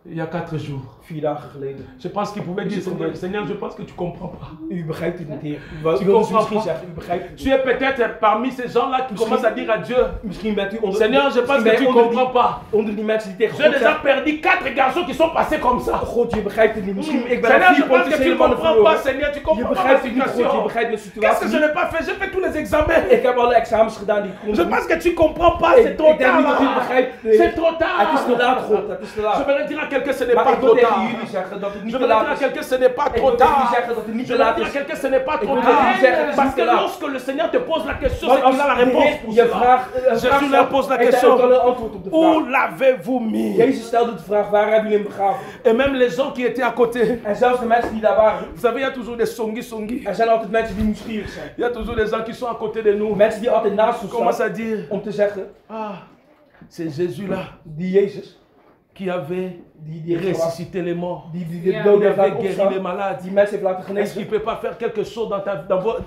il y a 4 jours. 4 dagen geleden. Je pense qu'il pouvait dire, Seigneur, je pense que tu comprends pas. U begrijpt het niet, Heer. U wilde comprends misschien pas. zeggen, u begrijpt het Tu niet. es peut-être parmi ces gens-là qui commencent à dire à Dieu, Misschien bent u onder... Seigneur, je pense misschien que ben tu je comprends pas. onder die mensen die tegen J'ai God déjà zeggen, perdu 4 garçons qui sont passés comme ça. God, je begrijpt het niet. Misschien ik ben Seigneur, al je 4 pense que tu potentiële mannen comprends pas, verloren. Seigneur, tu Je comprends pas ma begrijpt het niet, God. Je situation. begrijpt mijn Qu'est-ce que situatie je niet. n'ai pas fait? J'ai fait tous les examens. Ik heb alle examens gedaan die ik kon Je doen. pense que tu comprends pas, c'est trop Ik denk tard niet dat u het là. begrijpt. C'est trop tard. Het is te laat, God. Het is te Je laat. vais dire à quelqu'un, ce n'est Maar pas ik wil trop tegen tard. jullie zeggen dat het niet Je te vais dire laat à is. quelqu'un, ce n'est pas Ik trop wil tegen jullie tard. zeggen dat het niet Je te vais laat dire à is. quelqu'un, ce n'est pas Ik trop wil tegen jullie zeggen, tard. het is Parce niet que te laat. lorsque le Seigneur te pose la question, Want c'est als qu'il a la de réponse Heer pour je cela. vraag Jésus leur pose la heeft hij question. ook al een antwoord op de Où vraag. l'avez-vous mis? Jezus stelde de vraag, waar hebben jullie hem begraven? Et même les gens qui étaient à côté. En zelfs de mensen die daar waren. Vous savez, il y a toujours des songi. Er zijn altijd mensen die nieuwsgierig zijn. Il y a toujours des gens qui sont à côté de nous. Mensen die altijd naast ons Commence staan à dire, om te zeggen, ah, c'est Jésus-là die Jezus, qui avait die heeft gewacht, ressuscité les morts. die de Ja. doden Il heeft avait laten guéri les opstaan, malades. die mensen heeft laten Est-ce qu'il genezen. ne peut pas faire quelque chose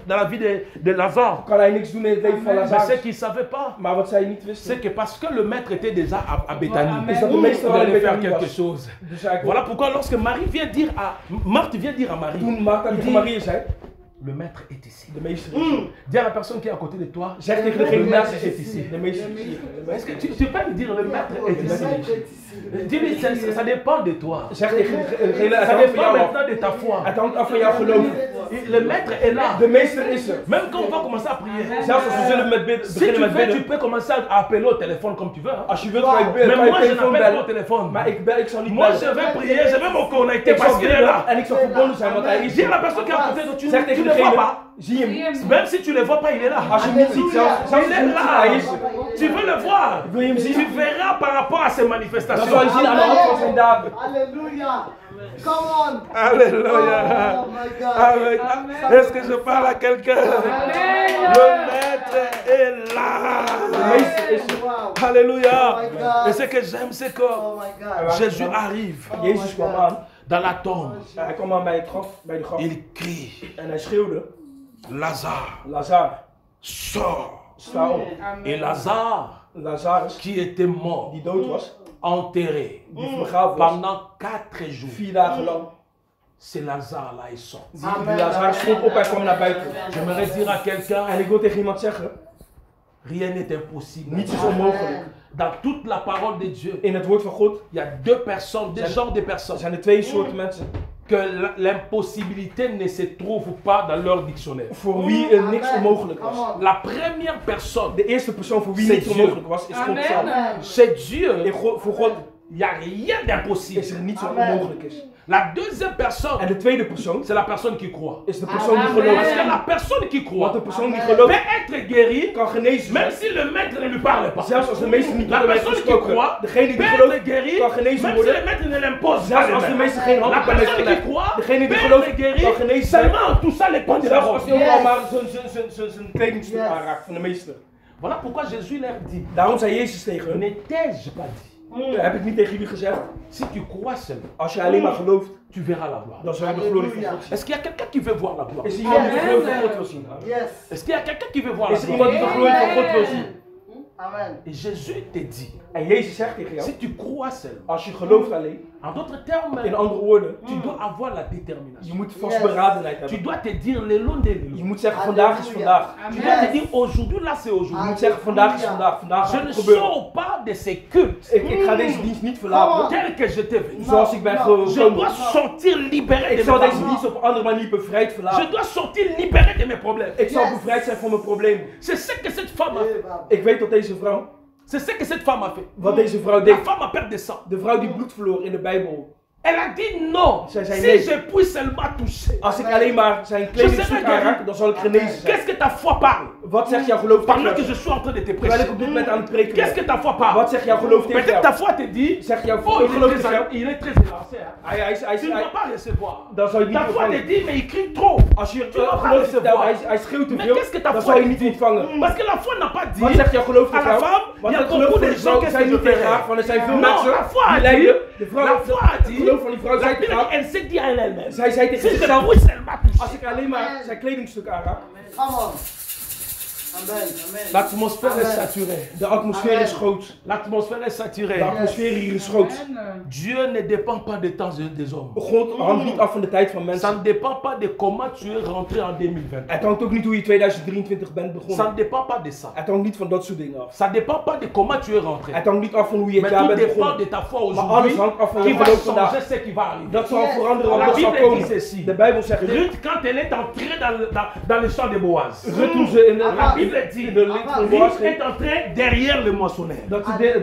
dans la vie de Lazare? Kan hij niks doen in het leven van Mais ce Lazarus. qu'il ne savait pas, Maar wat zij niet wisten, c'est que parce que le maître était déjà à Béthanie, is dat de meester il al in allait faire Bethanie quelque was. chose. Dus hij Voilà pourquoi lorsque Marthe vient dire à Marie, toen Martha il tegen dit, Maria zei, le maître est ici. de meester is hier. Dis à la personne qui est à côté de toi, Zeg tegen le degene die naast maître je est zit, ici. de meester is hier. De Est-ce que meester tu peux lui dire le maître est ici? Dis-lui, ça dépend de toi. Zeg tegen degene, het Ça hangt van dépend jou af. maintenant de ta foi. Het hangt af van jouw geloof. Le maître est là. De meester is er. Même quand on va commencer à prier. Zelfs als we zullen Si tu beginnen met veux, tu bidden. peux commencer à appeler au téléphone comme tu veux. Hein. Als je wilt, kan je Mais kan je moi, je telefoon n'appelle pas au bellen. téléphone. Maar ik zal niet Moi, je bellen. vais prier, je vais me connecter Ik parce zal qu'il est bidden là. en ik zal verbonden zijn, want hij is Dis à hier. la personne qui est à côté de toi, Zeg tu tegen ne le vois degene, pas. zie hem. Même si tu ne le vois pas, il est là. Als je hem niet ziet, zelfs Il als je est hem niet ziet, là. hij is er. Tu veux le voir. Wil je hem Tu zien? verras par rapport à ces Dan zal je manifestations. zien aan de hand van zijn daden. Alléluia. Come on. Alléluia. Oh my God. Amen. Est-ce que je parle à quelqu'un? Le maître est là. Wow. Alléluia. Oh my God. Et ce que j'aime, c'est que Oh my God. Jésus arrive Jezus kwam aan. dans la tombe. Hij kwam aan bij het graf, bij de graf. Il crie, En hij schreeuwde, Lazare, Lazarus, sors. sta op. Et Lazare, Lazarus, qui était mort, die dood was, enterré die begraven was, pendant 4 jours, 4 dagen lang. c'est Lazare là, il sort. Die Lazarus stond op, hij kwam naar buiten. J'aimerais dire à quelqu'un, En ik wil tegen iemand zeggen, rien n'est impossible. niets is onmogelijk. Dans toute la parole de Dieu, In het woord van God il y a deux personnes, deux genres de personnes, zijn er 2 soorten mensen. que l'impossibilité ne se trouve pas dans leur dictionnaire. Voor wie er niks onmogelijk was. La première personne, De eerste persoon voor wie C'est niks Dieu. onmogelijk was, is God zelf. c'est Dieu. En voor God Il n'y a rien d'impossible. is er niets wat onmogelijk is. La deuxième personne, En de tweede persoon c'est la personne qui croit. is de persoon die Parce gelooft. que la personne qui Want croit de persoon die peut gelooft être guérie, kan genezen même zijn. si le maître ne lui parle pas. Zelfs als de meester niet La tot hem heeft personne qui gesproken. croit Degene die peut gelooft être guérie, kan même genezen si worden. le maître ne l'impose pas. Zelfs als de meester geen hand La op hem heeft personne qui gelegd. croit Degene die peut gelooft être guérie kan genezen zijn. seulement en touchant les pans de la Zelfs als robe. hij ook al Yes. maar zijn kledingstuk Yes. aanraakt van de meester. Voilà pourquoi Jésus leur dit, Daarom zei Jezus tegen hun, ne t'ai-je pas dit, heb ik niet tegen jullie gezegd, si tu crois seulement, als je alleen maar gelooft, tu verras la gloire. dan zal je de glorie van God zien. Est-ce qu'il y a quelqu'un qui veut voir la gloire? Is er iemand die de glorie van God wil zien? Yes. Est-ce qu'il y a quelqu'un qui veut voir la Is er gloire? iemand die de glorie van God wil zien? Amen. Et Jésus te dit, En Jezus zegt tegen jou, si tu crois seulement, als je gelooft alleen, en d'autres termes, in andere woorden, tu dois avoir la je détermination. moet vastberadenheid Tu hebben. dois te dire le long de Je lui. moet zeggen, vandaag is vandaag. Tu dois te dire aujourd'hui, là c'est Je aujourd'hui. moet zeggen, vandaag is vandaag. Vandaag Je gaat ne het gebeuren. sors pas de ces cultes Ik ga deze dienst niet verlaten, tel que je t'ai venu. zoals ik ben Je gekomen. dois sortir libéré Ik de zal mes deze dienst problems. op een andere manier bevrijd Je verlaten. dois sortir libéré de mes problèmes. Ik zal bevrijd zijn van mijn problemen. C'est ce que cette femme a fait. Ik weet dat deze vrouw, C'est ce que cette femme a fait. wat deze vrouw La deed, femme a perdu sang. de vrouw die bloed verloor in de Bijbel. Elle a dit non. Zij zei Si nee. je puis seulement toucher. Als ik alleen maar zijn kledingstuk aanraak, dan zal ik genezen zijn. Qu'est-ce que ta foi parle? Wat zegt jouw geloof tegen Pendant que jou? je suis en train de te Terwijl ik prêcher. op dit moment aan het preken Qu'est-ce ben. que ta foi parle? Wat zegt jouw geloof tegen Peut-être ta jou? foi te dit, Zegt jouw oh, geloof tegen jou? il est très élancé. Hein. Tu ne vas Hij- pas recevoir. Dan zal je niet Ta foi te ontvangen. dit, mais il crie trop. Als je Tu vas pas geloof vertelt, recevoir. hij schreeuwt te Mais veel, qu'est-ce que ta dan foi zal je te niet dit? ontvangen. Parce que la foi n'a pas dit Wat zegt jouw geloof à tegen la jou? femme, il Want y a het geloof beaucoup van de de gens vrouw qui zei niet tegen haar, van er zijn veel Non, mensen la foi a die dit, lijden. De vrouw, la foi a het dit, geloof van die vrouw la zei Bible tegen dit, haar, elle s'est dit à elle-même. zij zei tegen Si je zichzelf, puis seulement toucher. als ik alleen maar zijn kledingstuk aanraak, Come on. Amen. Amen. L'atmosphère est Amen. saturée. de atmosfeer is groot. L'atmosphère est saturée. De atmosfeer hier is groot. Dieu ne dépend pas des temps des hommes. God hangt niet af van de tijd van Ça mensen. ne dépend pas de comment tu es rentré en 2020. Het hangt ook niet hoe je 2023 bent Ça begonnen. ne dépend pas de ça. Het hangt niet van dat soort dingen af. Ça ne dépend pas de comment tu es rentré. Het hangt niet af van hoe je het Mais jaar tout bent dépend begonnen. de ta foi Maar alles aujourd'hui hangt af van qui je va geloof changer vandaag. ce qui va arriver. Dat zal veranderen La wat er zal Bible komen. dit ceci. De Bijbel zegt dit. Ruth, quand elle est entrée dans le champ de Boaz, Ruth toen ze in de, la Bible dit in de link van Boaz Ruth ging, est entrée derrière le moissonneur. dat ze achter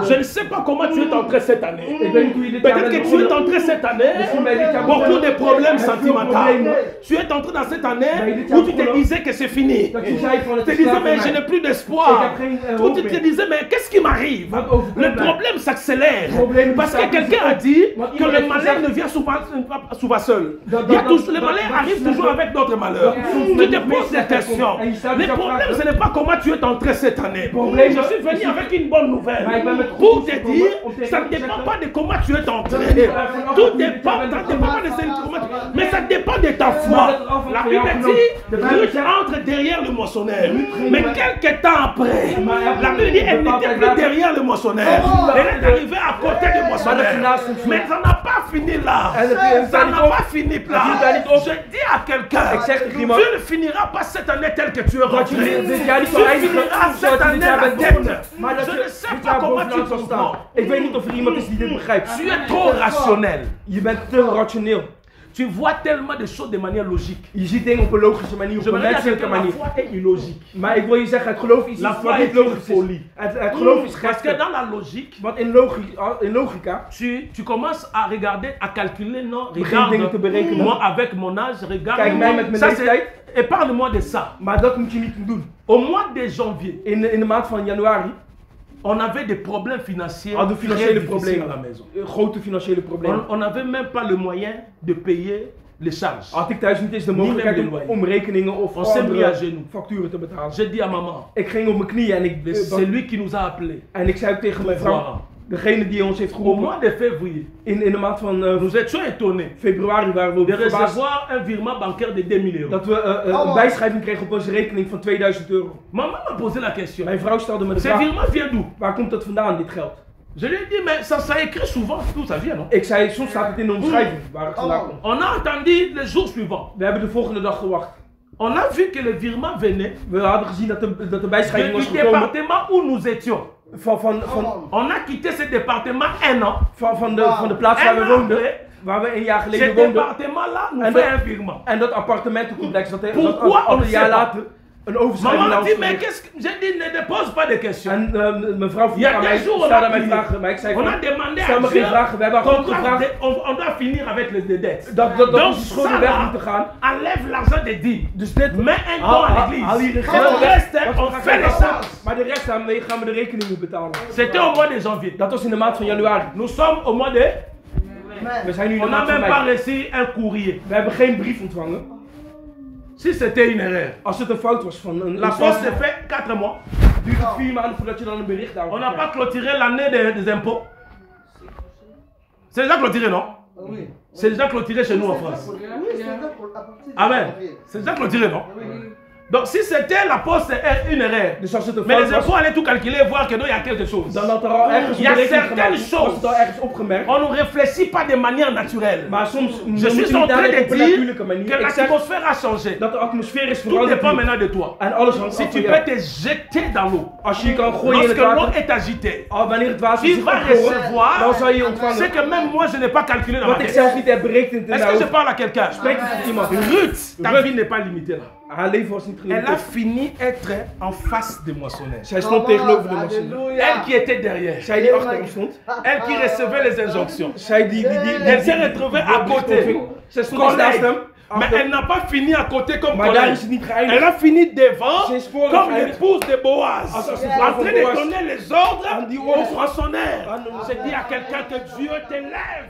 Je de... ne sais pas comment tu es entré cette année. Ik weet niet hoe je dit jaar Peut-être bent que tu es begonnen. entré cette année, Misschien ben je dit jaar beaucoup begonnen. de problèmes Heb je veel sentimentaux. problemen. Tu es entré dans cette année Ben je dit jaar où tu te begonnen. disais que c'est fini. Dat je zei van Tu het te is disais, klaar mais voor je mij. n'ai plus Ik d'espoir. heb geen Où hoop tu te meer. disais, mais qu'est-ce qui m'arrive? Wat overkomt Le mij? problème s'accélère. Problème Parce que s'accélère. quelqu'un a dit Want que iemand le heeft malheur gezegd- ne vient souvent seul. Dat- Il y a dat- toujours- le dat- malheur dat- arrive dat- toujours avec d'autres malheurs. soms Tu met te de poses des meeste questions. en je stelt Le jezelf problème, vragen. ce n'est pas comment tu es entré cette année. probleem Je suis venu avec une bonne nouvelle. Maar ik ben met Pour goed te nieuws dire, gekomen om ça ne tegen je te dépend zeggen- pas de comment tu es entré. Dat is vanaf Tout hoe je dépend, bent ça gekomen. dépend pas de comment mais ça dépend de ta foi. Maar dat is af van La jou Bible genomen. dit, De Bijbel Ruth zegt- entre derrière le moissonneur. ging Mais met- quelques temps après, Maar la Bible dit, elle bepaald n'était tijd plus later- derrière le moissonneur. Elle est arrivée à côté du moissonneur. Maar dat is naast hem. Mais ça n'a pas fini là. En het is Ça daar n'a niet pas op. fini là. Het is daar niet op. Je dis à quelqu'un, Ik zeg tegen iemand- tu ne finiras pas cette année telle que tu es Dat rentré. je dit jaar niet Tu zal eindigen finiras zoals cette je dit année jaar la bent begonnen. tête. Maar dat Je je ne sais dit pas jaar comment tu bovenaan zal staan. comprends. Ik weet niet of er iemand is die dit begrijpt. Tu es trop rationnel. Je bent te rationeel. Tu vois tellement de choses de manière logique. Je ziet dingen op een logische manier, op Je een me dis à menselijke quelqu'un, la manier. foi est illogique. Maar ik wil je zeggen, het geloof is La iets foi wat est niet logisch une folie. is. Het geloof is Parce que gek. dans la logique, Want in logica tu commences à regarder, à calculer, non, Begin dingen te berekenen. moi avec mon âge, regarde. Kijk mij met mijn Ça, c'est- leeftijd. et parle-moi de ça. Maar dat moet je niet doen. Au mois de janvier, In de maand van januari On avait des problèmes financiers. Hadden très financiële difficiles problemen. à la maison. Grote financiële problemen. On n'avait même pas le moyen de payer les charges. Had ik thuis niet eens de Niet mogelijkheid met om, de loyer. om rekeningen of On s'est mis à andere genoux. facturen te betalen. J'ai dit à maman, Ik ging op mijn knieën en ik, c'est lui qui nous a appelés. en ik zei ook tegen mijn Voilà. vrouw, degene die ons heeft Au geholpen, mois de février, in de maand van nous étions étonnés februari waren we de verbaasd recevoir un virement bancaire de 2000 euros. dat we een bijschrijving kregen op onze rekening van 2000 euro. Maman m'a posé la question. Mijn vrouw stelde me de Ce vraag, virement vient d'où? waar komt dat vandaan, dit geld? Je lui ai dit, mais ça écrit souvent d'où ça vient, non? Ik zei, soms staat het in de omschrijving waar het vandaan komt. On a attendu le jour suivant. We hebben de volgende dag gewacht. On a vu que le virement venait We hadden gezien dat de bijschrijving was du gekomen département où nous étions. van On a quitté ce département un an. van de plaats waar we En woonden, après, waar we een jaar Ce geleden woonden. département-là nous En fait dat- un virement. En dat appartementencomplex dat Pourquoi dat on een ne jaar sait pas? later een overschrijving Maman naar a ons dit, mais gericht. qu'est-ce que... J'ai dit, ne dépose pas de questions. En mevrouw vroeg Il y a aan mij, des jours, on stelde a mij prié. vragen, maar ik zei On van, a demandé stel à me Dieu geen vragen, we hebben qu'on God gevraagd on doit finir avec les dettes. dat Donc onze schulden ça weg là, moeten gaan. enlève l'argent des dîmes. Dus dit, Mets un don haal à hier l'église. de Le geld weg, reste, dat we on gaan fait les betalen. charges. Maar de rest gaan we de rekeningen betalen. C'était au mois de janvier. Dat was in de maand van januari. Nous sommes au mois de... We zijn nu in de On n'a maand van même pas mei. reçu un courrier. We hebben geen brief ontvangen. Si c'était une erreur. Als het een fout was van een La poste se fait 4 mois. duurt het 4 maanden voordat je dan een bericht daarover On n'a pas krijgt. clôturé l'année des impôts. C'est déjà clôturé, non? Oui. C'est déjà clôturé chez nous en France. Oui, c'est ça pour à partir de Amen. janvier. C'est déjà clôturé, non? Oui. Donc si c'était la poste, c'est une erreur. Dus als het een Mais fout les impôts was, allaient tout calculer et voir que non, il y a quelque chose. dan had er al ergens Il y a een berekening certaines gemaakt. choses. Was het al ergens opgemerkt. On ne réfléchit pas de manière naturelle. Maar soms Je moet suis je en niet train nadenken de op een dire natuurlijke manier. que Ik zeg l'atmosphère a changé. dat de atmosfeer is Tout veranderd. dépend nu. maintenant de toi. En alles hangt Si af tu van peux jou. te jeter dans l'eau, Als je je kan gooien in lorsque het l'eau water, est agitée, wanneer het water tu zich vas opgooit, dan recevoir zal je ce ontvangen que même moi je n'ai pas calculé dans ma wat ik tête. zelf niet heb berekend in Est-ce mijn que je hoofd. parle à quelqu'un? Spreek het tot iemand. Ruth, ta Ruth. vie n'est pas limitée là. Haar leven was niet Elle a gelimiteerd. fini être en face des moissonneurs. Zij stond tegenover de machine. Elle qui était derrière. Zij die achter hem stond. Elle qui recevait les injonctions. Zij die Elle s'est retrouvée à côté. Zij stond dus naast hem. Mais elle n'a pas fini à côté comme Maar daar collègue. is het niet Elle geëindigd. a fini devant Ze is voor comme geëindigd. l'épouse de Boaz. Als ze En vrouw van train de Boaz. donner les ordres Aan die aux orders. moissonneurs. Aan de Je dis à quelqu'un que Dieu t'élève.